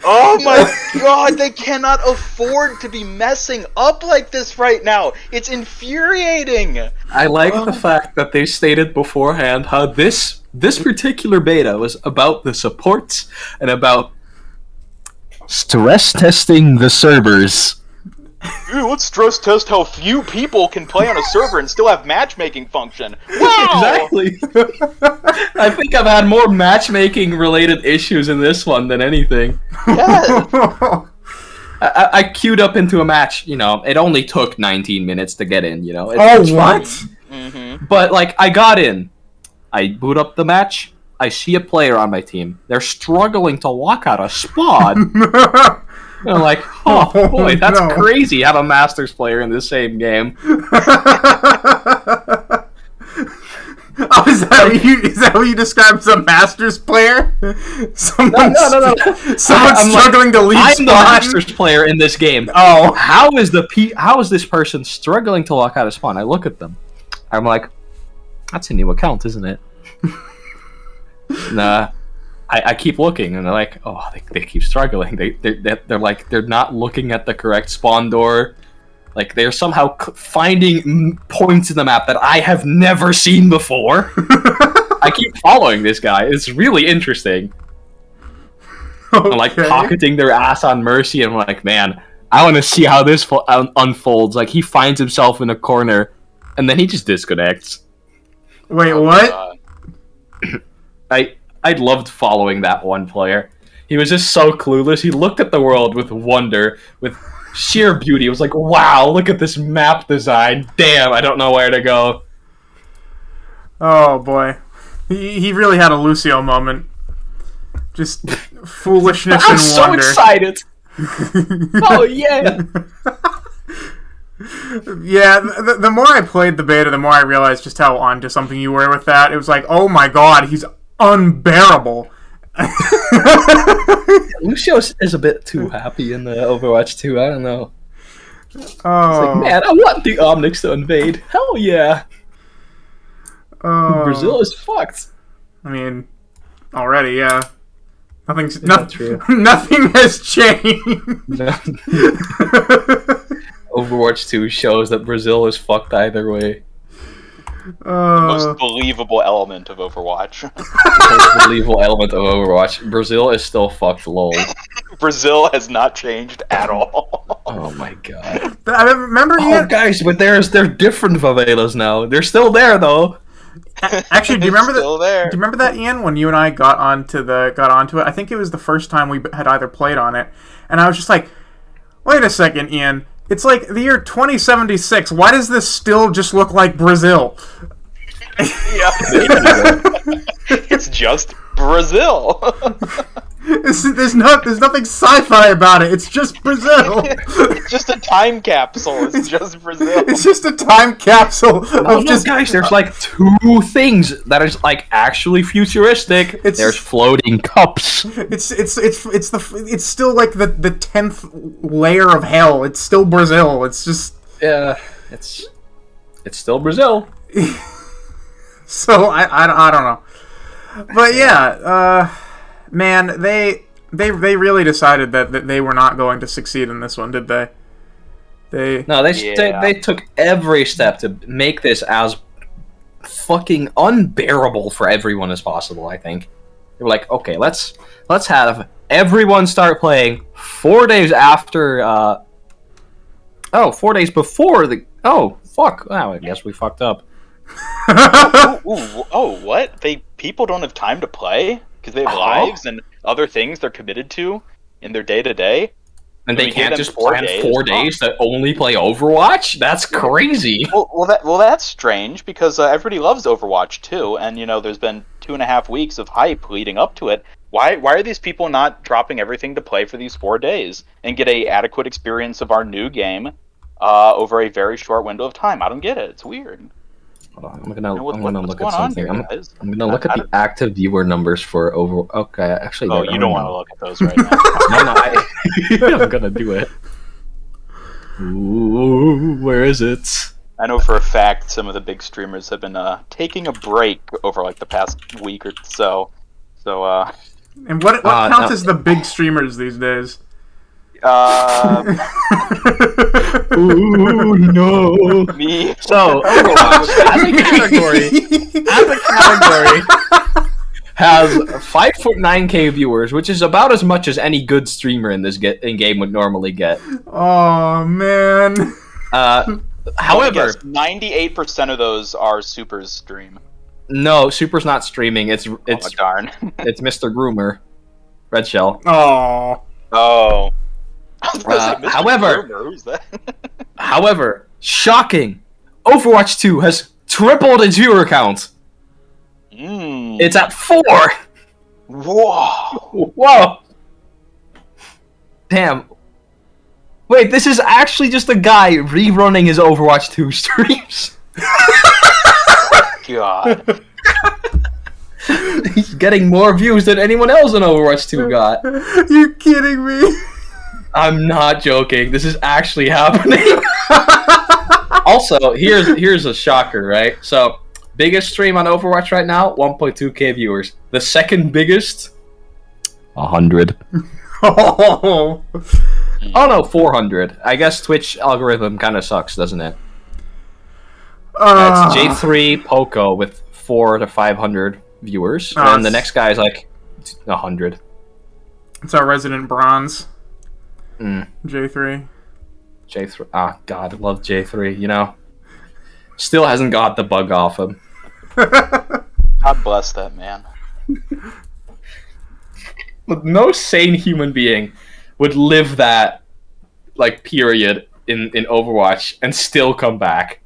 Oh my god, they cannot afford to be messing up like this right now. It's infuriating. I like the fact that they stated beforehand how this particular beta was about the supports and about stress testing the servers. Ew, let's stress test how few people can play on a server and still have matchmaking function. Wow! Exactly. I think I've had more matchmaking related issues in this one than anything. Yes. I queued up into a match, you know, it only took 19 minutes to get in, you know. Oh, what? Mm-hmm. But, like, I got in. I boot up the match. I see a player on my team. They're struggling to walk out of spawn. And I'm like, oh boy, that's no. crazy. Have a Masters player in the same game. Oh, is that what you describe as a Masters player? Someone No. Someone's I'm struggling to leave I'm spawn? the Masters player in this game. Oh. How is this person struggling to walk out of spawn? I look at them. I'm like, that's a new account, isn't it? Nah. I keep looking, and they're like, oh, they keep struggling. They're like, they're not looking at the correct spawn door. Like, they're somehow finding points in the map that I have never seen before. I keep following this guy. It's really interesting. Okay. I'm like pocketing their ass on Mercy, and I'm like, man, I want to see how this unfolds. Like, he finds himself in a corner, and then he just disconnects. Wait, Oh, what? God. I loved following that one player. He was just so clueless. He looked at the world with wonder, with sheer beauty. It was like, wow, look at this map design. Damn, I don't know where to go. Oh boy, he really had a Lucio moment. Just foolishness I'm and so wonder. excited. Oh yeah. Yeah, the more I played the beta, the more I realized just how onto something you were with that. It was like, oh my god, he's unbearable. Lucio is a bit too happy in the Overwatch 2. I don't know. Oh, It's like, man, I want the Omnics to invade. Hell yeah. oh. Brazil is fucked. I mean, already, yeah. Nothing's not true. Nothing has changed. Overwatch 2 shows that Brazil is fucked either way. Most believable element of Overwatch. Most believable element of Overwatch. Brazil is still fucked, lol. Brazil has not changed at all. Oh my god. I remember Oh, Ian. guys, but they're different favelas now. They're still there, though. Actually, do you remember Still there. Do you remember that, Ian? When you and I got onto it, I think it was the first time we had either played on it, and I was just like, "Wait a second, Ian. It's like the year 2076. Why does this still just look like Brazil?" Yeah. It's just Brazil. There's nothing sci-fi about it. It's just Brazil. It's just a time capsule. It's just Brazil. It's just a time capsule of just guys, there's like two things that is like actually futuristic. It's- There's floating cups. it's still like the 10th layer of hell. It's still Brazil. It's just Yeah, it's still Brazil. so I don't know. But yeah, man, they really decided that they were not going to succeed in this one, did they? No, they took every step to make this as fucking unbearable for everyone as possible. I think they were like, okay, let's have everyone start playing 4 days after. 4 days before the. Oh fuck! Wow, I guess we fucked up. What? People don't have time to play because they have lives and other things they're committed to in their day to day. And So they we can't gave them just 4 plan days? 4 days to only play Overwatch? That's crazy. Well, that's strange because everybody loves Overwatch too, and there's been 2.5 weeks of hype leading up to it. Why are these people not dropping everything to play for these 4 days and get a adequate experience of our new game over a very short window of time? I don't get it. It's weird. Hold on, I'm gonna What's look going at on something. here, guys? I'm gonna look at the active viewer numbers for Overwatch. Okay, actually. Oh, you don't want to look at those right now. I'm gonna do it. Ooh, where is it? I know for a fact some of the big streamers have been taking a break over like the past week or so. And what counts as the big streamers these days? Ooh, no. Me. So, Overwatch, as a category, has 5.9K viewers, which is about as much as any good streamer in this game would normally get. Oh man. However, 98% of those are Super's stream. no, Super's not streaming. It's Oh, darn. it's Mr. Groomer, Red Shell. Oh. Oh. I was gonna say, Mr. However- Groomer, who's that? However, shocking, Overwatch 2 has tripled its viewer count. It's at 4. Whoa. Whoa. Damn. Wait, this is actually just a guy rerunning his Overwatch 2 streams. God. He's getting more views than anyone else in Overwatch 2 got. You kidding me? I'm not joking. This is actually happening. Also, here's a shocker, right? So, biggest stream on Overwatch right now, 1.2K viewers. The second biggest, 100. Oh. Oh no, 400. I guess Twitch algorithm kind of sucks, doesn't it? Uh, It's J3 Poco with 400 to 500 viewers, and the next guy is like 100. It's our resident bronze. Mm. J3. J3. Ah, God, I love J3. You know, still hasn't got the bug off him. God bless that man. But no sane human being would live that like period in Overwatch and still come back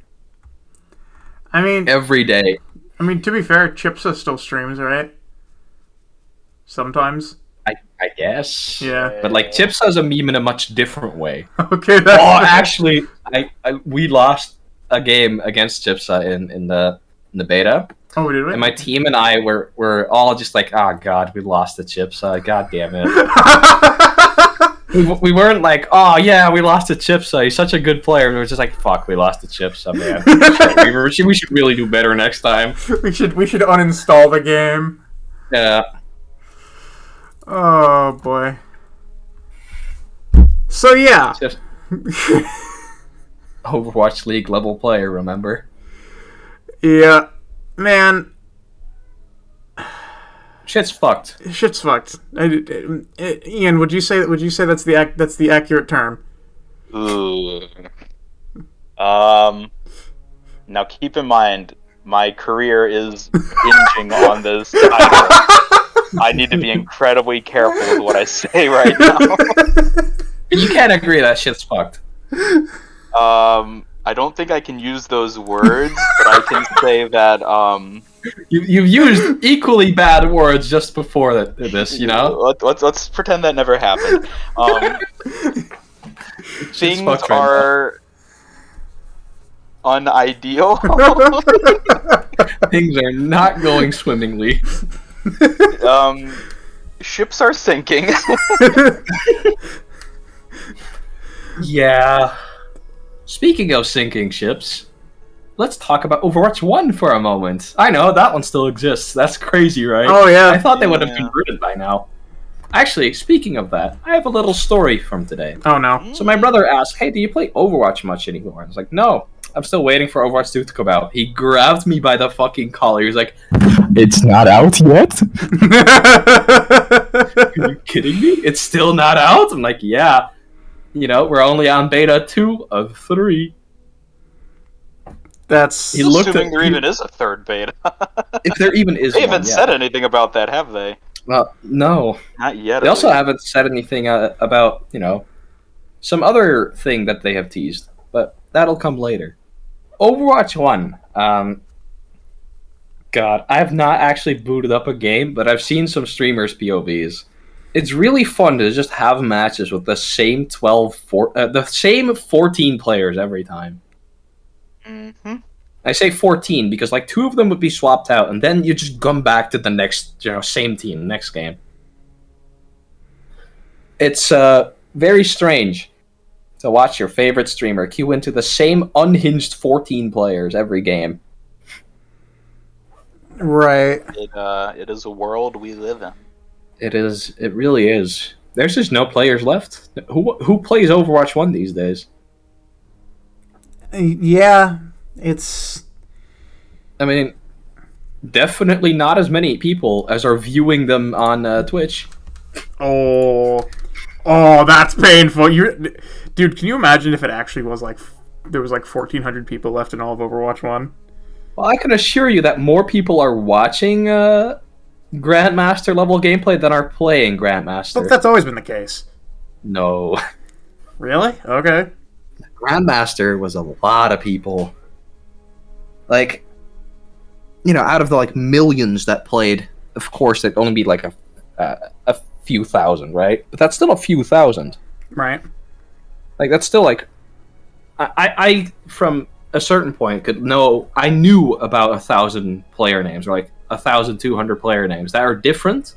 I mean, every day. to be fair, Chipsa still streams, right? Sometimes. I guess. Yeah. But like Chips has a meme in a much different way. Okay. That's Oh, actually, we lost a game against Chipsa in the beta, Oh, did we? and my team and I were all just like, oh god, we lost to Chipsa. God damn it. We weren't like, oh yeah, we lost to Chipsa. He's such a good player. We were just like, fuck, we lost to Chipsa, man. we should really do better next time. we should uninstall the game. Yeah. Oh boy. So yeah. Just Overwatch League level player, remember? Yeah, man. Shit's fucked. Shit's fucked. Ian, would you say that's the accurate term? Ooh. Now keep in mind, my career is hinging on this title. I need to be incredibly careful with what I say right now. You can't agree that shit's fucked. I don't think I can use those words, but I can say that, You've used equally bad words just before this, you know? Let's pretend that never happened. Things fucked right are unideal. Things are not going swimmingly. Ships are sinking. Yeah. Speaking of sinking ships, let's talk about Overwatch 1 for a moment. I know, that one still exists. That's crazy, right? Oh yeah. I thought they would have converted by now. Actually, speaking of that, I have a little story from today. Oh no. So my brother asked, hey, do you play Overwatch much anymore? I was like, no, I'm still waiting for Overwatch 2 to come out. He grabbed me by the fucking collar. He was like, it's not out yet? Are you kidding me? It's still not out? I'm like, yeah. You know, we're only on beta 2 of 3. That's. He looked Assuming at- there he- even is a third beta. If there even is They one, haven't yeah. said anything about that, have they? Well, no. Not yet. They at also least. haven't said anything about, you know, some other thing that they have teased. But that'll come later. Overwatch 1. God, I have not actually booted up a game, but I've seen some streamers' POVs. It's really fun to just have matches with the same 14 players every time. Mm-hmm. I say 14 because like 2 of them would be swapped out, and then you just come back to the next, you know, same team next game. It's very strange to watch your favorite streamer queue into the same unhinged 14 players every game. Right. It is a world we live in. It is. It really is. There's just no players left. Who plays Overwatch 1 these days? Yeah. It's. I mean, definitely not as many people as are viewing them on Twitch. Oh, that's painful. Dude, can you imagine if it actually was like there was like 1,400 people left in all of Overwatch 1? Well, I can assure you that more people are watching Grandmaster level gameplay than are playing Grandmaster. But that's always been the case. No. Really? Okay. Grandmaster was a lot of people. Like, you know, out of the like millions that played, of course, it'd only be like a few thousand, right? But that's still a few thousand. Right. Like, that's still like, I from a certain point I knew about 1,000 player names, or like 1,200 player names that are different,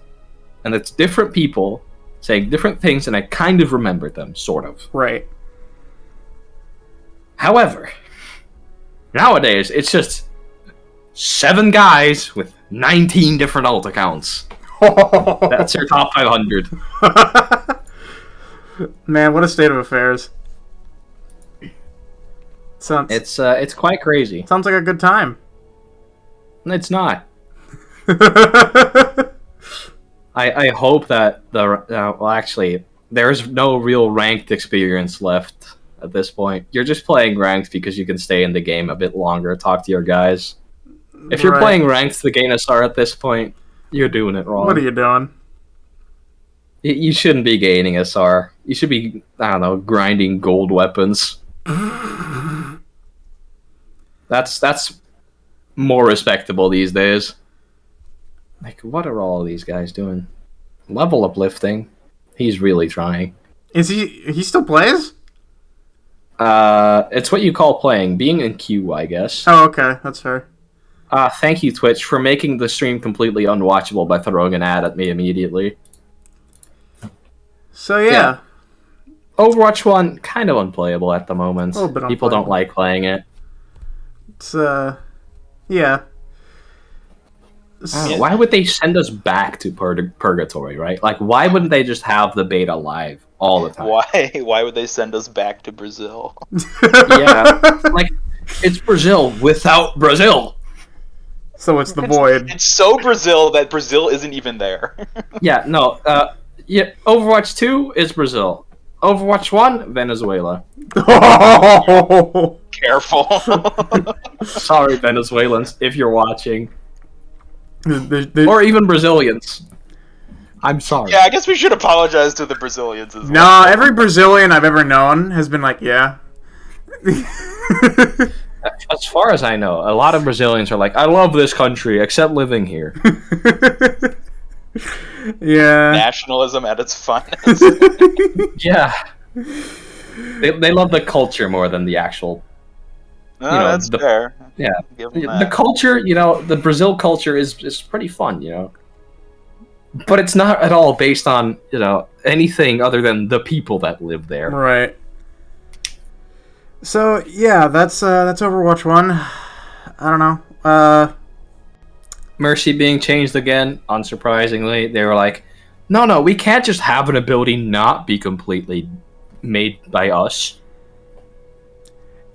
and it's different people saying different things, and I kind of remembered them, sort of. Right. However, nowadays it's just 7 guys with 19 different alt accounts. That's your top 500. Man, what a state of affairs. It's quite crazy. Sounds like a good time. It's not. I hope that well, actually, there's no real ranked experience left at this point. You're just playing ranked because you can stay in the game a bit longer, talk to your guys. If you're playing ranked to gain a star at this point, you're doing it wrong. What are you doing? You shouldn't be gaining SR. You should be, I don't know, grinding gold weapons. That's more respectable these days. Like, what are all these guys doing? Level uplifting. He's really trying. Is he still plays? It's what you call playing. Being in queue, I guess. Oh, okay. That's fair. Thank you, Twitch, for making the stream completely unwatchable by throwing an ad at me immediately. So, yeah. Overwatch 1, kind of unplayable at the moment. A little bit People don't unplayable. like playing it. It's, yeah. Why would they send us back to Purgatory, right? Like, why wouldn't they just have the beta live all the time? Why would they send us back to Brazil? Yeah. Like, it's Brazil without Brazil. So it's the void. It's so Brazil that Brazil isn't even there. Yeah, no. Yeah, Overwatch 2 is Brazil. Overwatch 1, Venezuela. Oh! Careful. Sorry, Venezuelans, if you're watching. The- Or even Brazilians. I'm sorry. Yeah, I guess we should apologize to the Brazilians as well. No, every Brazilian I've ever known has been like, yeah. As far as I know, a lot of Brazilians are like, I love this country, except living here. Yeah. Nationalism at its finest. Yeah. They love the culture more than the actual... No, You know, that's the- fair. yeah. Give 'em The that. culture, you know, the Brazil culture is pretty fun, you know. But it's not at all based on, you know, anything other than the people that live there. Right. So yeah, that's Overwatch 1. I don't know. Mercy being changed again, unsurprisingly. They were like, no, we can't just have an ability not be completely made by us.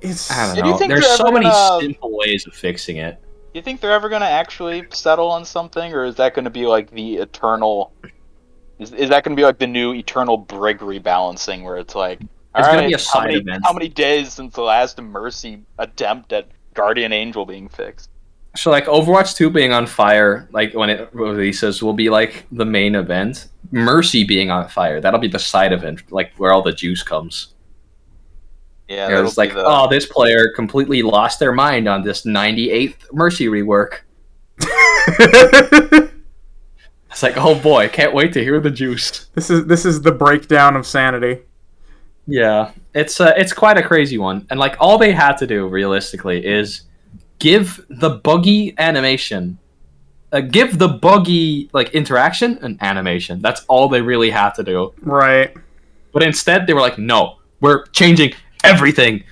It's I Do don't you know. think There's they're so ever many gonna- simple ways of fixing it. You think they're ever going to actually settle on something, or is that going to be like the eternal? Is that going to be like the new eternal Brig rebalancing, where it's like, It's all gonna right, be a side event. how many days since the last Mercy attempt at Guardian Angel being fixed? So, like, Overwatch 2 being on fire, like, when it releases, will be, like, the main event. Mercy being on fire, that'll be the side event, like, where all the juice comes. Yeah, It was like, oh, this player completely lost their mind on this 98th Mercy rework. It's like, oh boy, can't wait to hear the juice. this is the breakdown of sanity. Yeah, it's quite a crazy one, and like all they had to do realistically is give the buggy animation, give the buggy like interaction an animation. That's all they really had to do. Right. But instead, they were like, no, we're changing everything.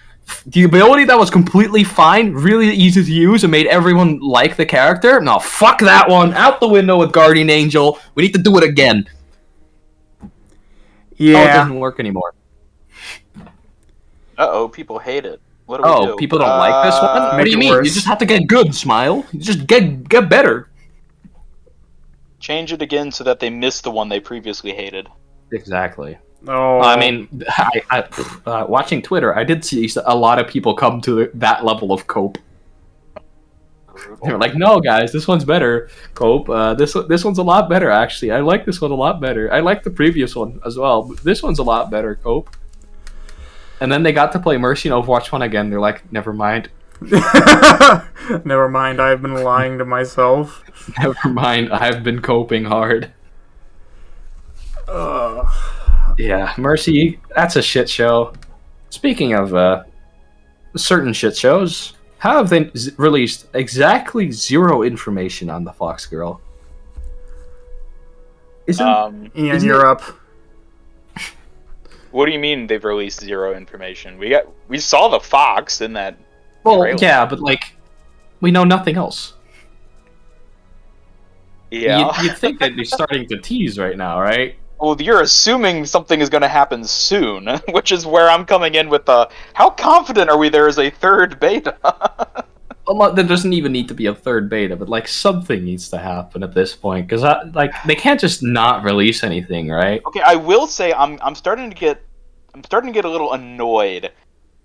The ability that was completely fine, really easy to use, and made everyone like the character. No, fuck that one. Out the window with Guardian Angel. We need to do it again. Oh, it Yeah. doesn't work anymore. Uh-oh, people hate it. What do we Oh, do? people don't like this one? What Make do you it mean? worse. You just have to get good, Smile. You just get better. Change it again so that they miss the one they previously hated. Exactly. Oh, I mean, watching Twitter, I did see a lot of people come to that level of cope. They were like, "No, guys, this one's better. Cope. This one's a lot better. Actually, I like this one a lot better. I like the previous one as well. But this one's a lot better. Cope." And then they got to play Mercy and Overwatch 1 again. They're like, "Never mind. never mind. I've been lying to myself. Never mind. I've been coping hard." Yeah, Mercy. That's a shit show. Speaking of certain shit shows. How have they released exactly zero information on the Fox girl? Ian, Isn't you're it- up. What do you mean they've released zero information? We saw the fox in that. Well, trailer. yeah, but like, we know nothing else. Yeah. You'd think they'd be starting to tease right now, right? Well, you're assuming something is going to happen soon, which is where I'm coming in with the. How confident are we there is a third beta? Well, there doesn't even need to be a third beta, but like something needs to happen at this point because like they can't just not release anything, right? Okay, I will say I'm starting to get a little annoyed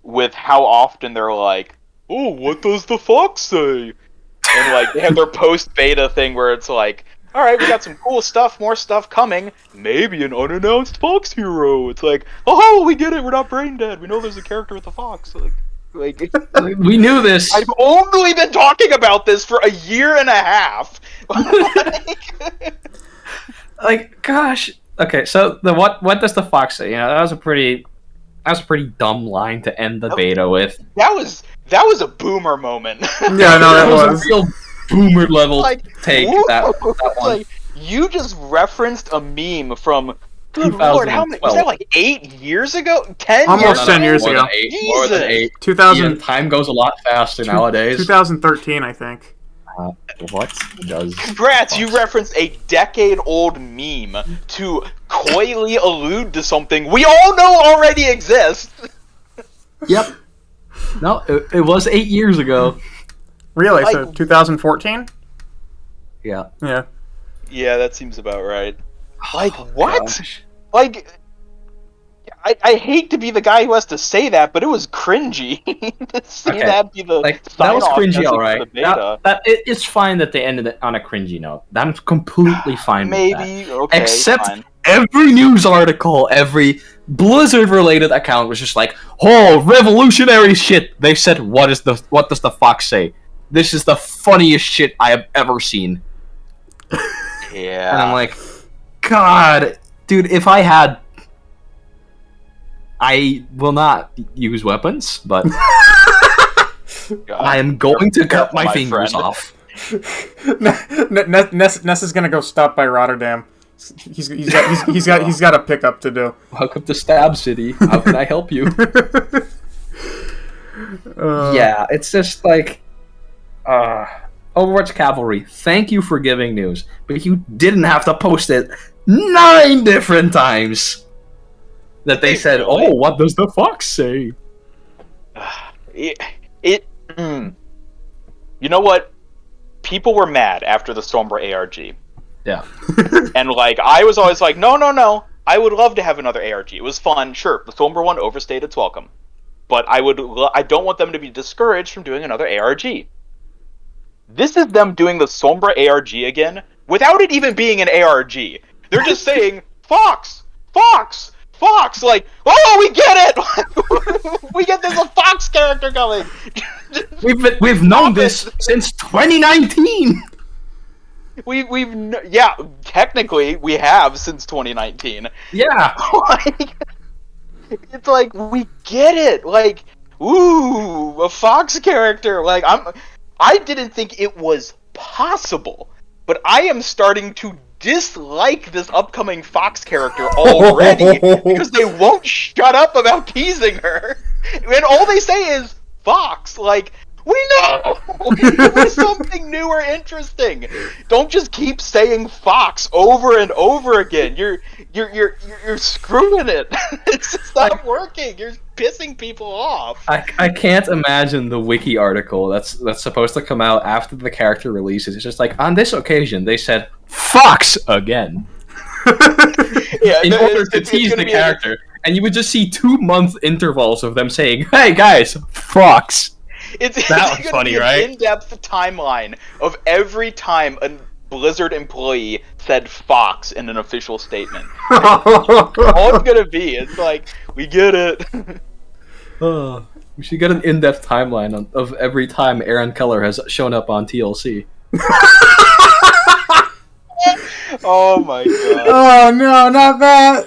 with how often they're like, "Oh, what does the fox say?" And like they have their post beta thing where it's like, "All right, we got some cool stuff, more stuff coming. Maybe an unannounced fox hero." It's like, "Oh, we get it. We're not brain dead. We know there's a character with a fox." Like We knew this. I've only been talking about this for a year and a half. Like, gosh. Okay, so the what does the fox say? You know, that was a pretty dumb line to end the beta with. That was a boomer moment. Yeah, no, that That was was. a real boomer level Like, take. whoa, That one. like, you just referenced a meme from. Good lord, how many? Was that like 8 years ago? 10 Almost years 10 years more ago. Than 8, more than Jesus. 8. 2000, Time goes a lot faster nowadays. 2013, I think. What does? Congrats, you referenced a decade-old meme to coyly allude to something we all know already exists. Yep. No, it was 8 years ago. Really? So Like- 2014? Yeah. Yeah. Yeah, that seems about right. Like, what? Gosh. Like, I hate to be the guy who has to say that, but it was cringy to see Okay. that be the Like that was sign-off cringy, message all for right. the beta. It's fine that they ended it on a cringy note. I'm completely fine with that. Maybe, okay, Except fine. every news article, every Blizzard-related account was just like, "Oh, revolutionary shit!" They said, "What does the fox say?" This is the funniest shit I have ever seen. Yeah. And I'm like, God, dude, if I had, I will not use weapons, but God. I am going to cut my my fingers friend. off. Ness is gonna go stop by Rotterdam. He's got a pickup to do. Welcome to Stab City. How can I help you? Yeah, it's just like, Overwatch Cavalry, thank you for giving news, but you didn't have to post it 9 different times. That they said, Really? "Oh, what does the fox say?" You know what? People were mad after the Sombra ARG. Yeah. And, like, I was always like, no. I would love to have another ARG. It was fun. Sure, the Sombra one overstayed its welcome. But I don't want them to be discouraged from doing another ARG. This is them doing the Sombra ARG again, without it even being an ARG. They're just saying, Fox! Fox! Fox! Like, oh, we get it! We get there's a Fox character coming! We've known this since 2019. Yeah, technically we have since 2019. Yeah. Like, it's like we get it. Like, ooh, a Fox character. Like, I didn't think it was possible, but I am starting to dislike this upcoming Fox character already because they won't shut up about teasing her, and all they say is Fox. Like, we know there's something new or interesting. Don't just keep saying Fox over and over again. You're screwing it. It's just not working. You're pissing people off. I can't imagine the wiki article that's supposed to come out after the character releases. It's just like, on this occasion, they said, Fox again. Yeah, In order to tease the character. And you would just see 2-month intervals of them saying, hey guys, Fox. It's That was gonna funny, be an right? in-depth timeline of every time a Blizzard employee said Fox in an official statement. All it's gonna be is like, we get it. We should get an in-depth timeline of every time Aaron Keller has shown up on TLC. Oh my god. Oh no, not that.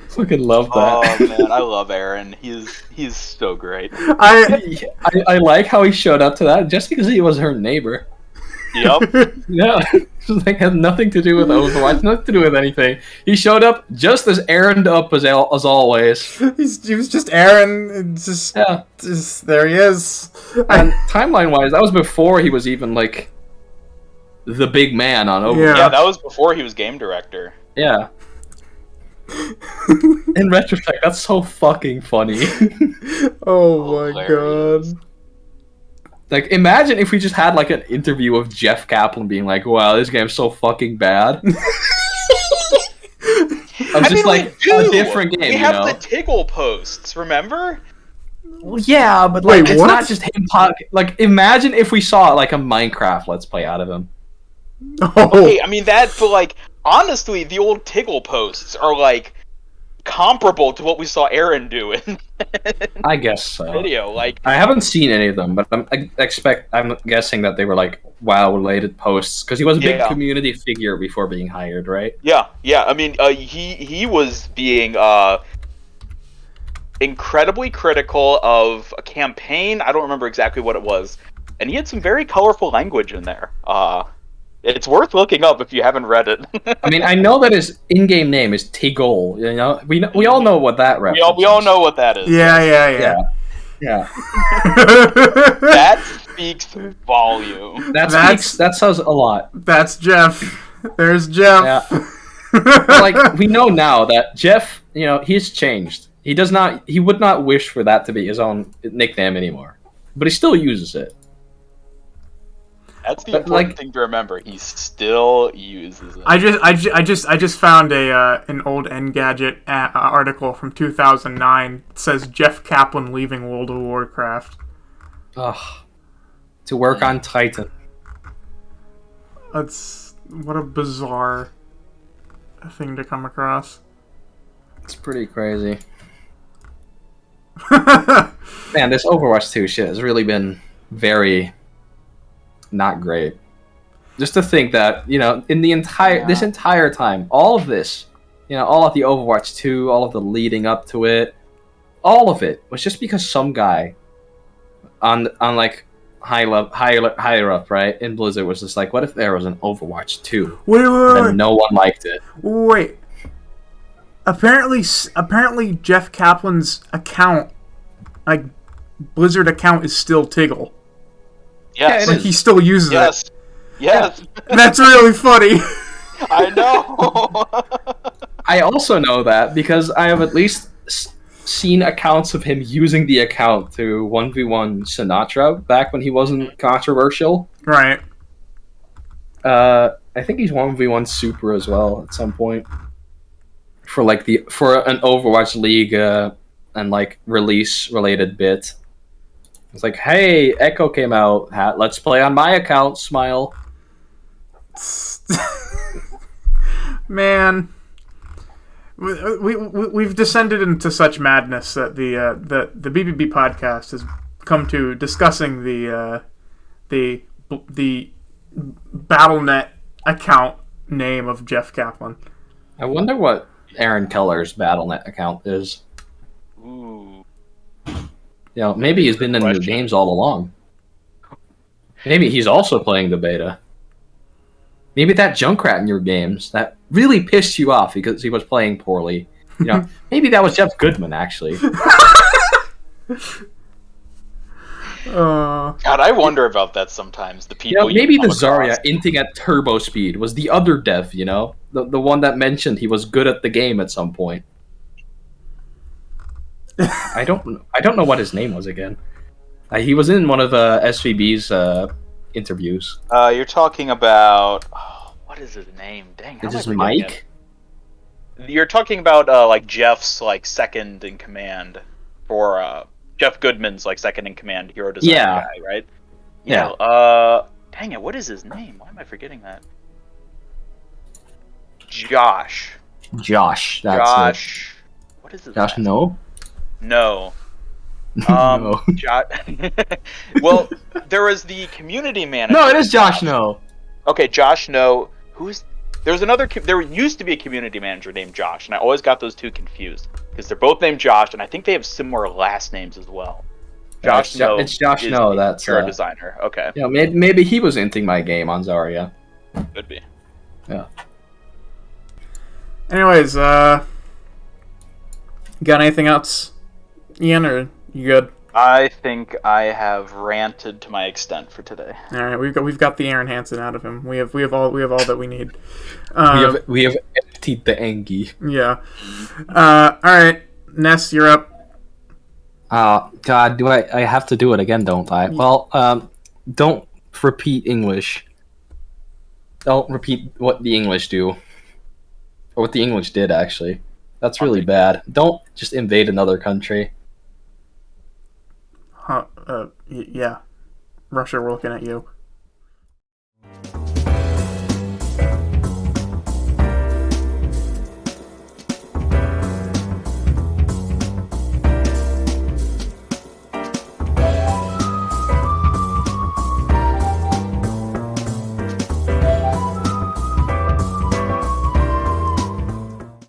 Fucking love that. Oh man, I love Aaron. He's so great. I like how he showed up to that just because he was her neighbor. Yep. Yeah, just like had nothing to do with Overwatch, nothing to do with anything. He showed up just as errand up as always. He was just Aaron. And just there he is. And timeline-wise, that was before he was even like the big man on Overwatch. Yeah, that was before he was game director. Yeah. In retrospect, that's so fucking funny. Oh my Hilarious. god. Like, imagine if we just had like an interview of Jeff Kaplan being like, "Wow, this game's so fucking bad." I'm just like a different game. We have the Tiggle posts, remember? Well, yeah, but Wait, like, it's what? not just him. Like, imagine if we saw like a Minecraft Let's Play out of him. Oh. Okay, I mean that, but like honestly, the old Tiggle posts are like comparable to what we saw Aaron do in I guess so. video. Like, I haven't seen any of them, but I'm guessing that they were like WoW related posts because he was a big Yeah. community figure before being hired, right? yeah. I mean, he was being incredibly critical of a campaign. I don't remember exactly what it was, and he had some very colorful language in there. It's worth looking up if you haven't read it. I mean, I know that his in-game name is Tigol. You know, we all know what that reference. we all know what that is. Yeah. Yeah. That speaks volume. That says a lot. That's Jeff. There's Jeff. Like, we know now that Jeff, you know, he's changed. He would not wish for that to be his own nickname anymore, but he still uses it. That's the But, important like- thing to remember. He still uses it. I just found an old Engadget article from 2009. It says Jeff Kaplan leaving World of Warcraft. Ugh. To work on Titan. That's what a bizarre thing to come across. It's pretty crazy. Man, this Overwatch 2 shit has really been very not great. Just to think that, you know, in the this entire time, all of this, you know, all of the Overwatch 2, all of the leading up to it, all of it was just because some guy on like higher up, right, in Blizzard was just like, what if there was an Overwatch 2? Wait. And no one liked it. Wait. Apparently, Jeff Kaplan's account, like Blizzard account, is still Tiggle. Yes. Like he still uses it. Yes. That's really funny. I know. I also know that because I have at least seen accounts of him using the account to 1v1 Sinatra back when he wasn't controversial. Right. I think he's 1v1 Super as well at some point. For an Overwatch League and like release related bit. It's like, hey, Echo came out. Let's play on my account. Smile. Man, we've descended into such madness that the BBB podcast has come to discussing the BattleNet account name of Jeff Kaplan. I wonder what Aaron Keller's BattleNet account is. Ooh. You know, maybe he's been in the games all along. Maybe he's also playing the beta. Maybe that Junkrat in your games that really pissed you off because he was playing poorly. You know, maybe that was Jeff Goodman actually. God, I wonder about that sometimes. The people. You know, maybe come the Zarya across. inting at turbo speed was the other dev. You know, the one that mentioned he was good at the game at some point. I don't know what his name was again. He was in one of SVB's interviews. You're talking about what is his name? Dang, how Is am I this forgetting Mike? it? You're talking about like Jeff's like second in command for Jeff Goodman's like second in command hero design Yeah. guy, right? Yeah. Dang it, what is his name? Why am I forgetting that? Josh. Josh. That's Josh. What is his Josh, last no. No. No. Well, there was the community manager. No, it is Josh. No. Okay, Josh. No. There's another. There used to be a community manager named Josh, and I always got those two confused because they're both named Josh, and I think they have similar last names as well. Josh. No. It's Josh. is No, the that's hero designer. Okay, Yeah, maybe he was inting my game on Zarya. could be. Anyways, got anything else, Ian, or you good? I think I have ranted to my extent for today. All right, we've got the Aaron Hansen out of him. We have all that we need. We have emptied the Engie. Yeah. All right, Ness, you're up. God, do I have to do it again? Don't I? Well, don't repeat English. Don't repeat what the English do, or what the English did. Actually, that's really bad. Don't just invade another country. Yeah. Russia, we're looking at you.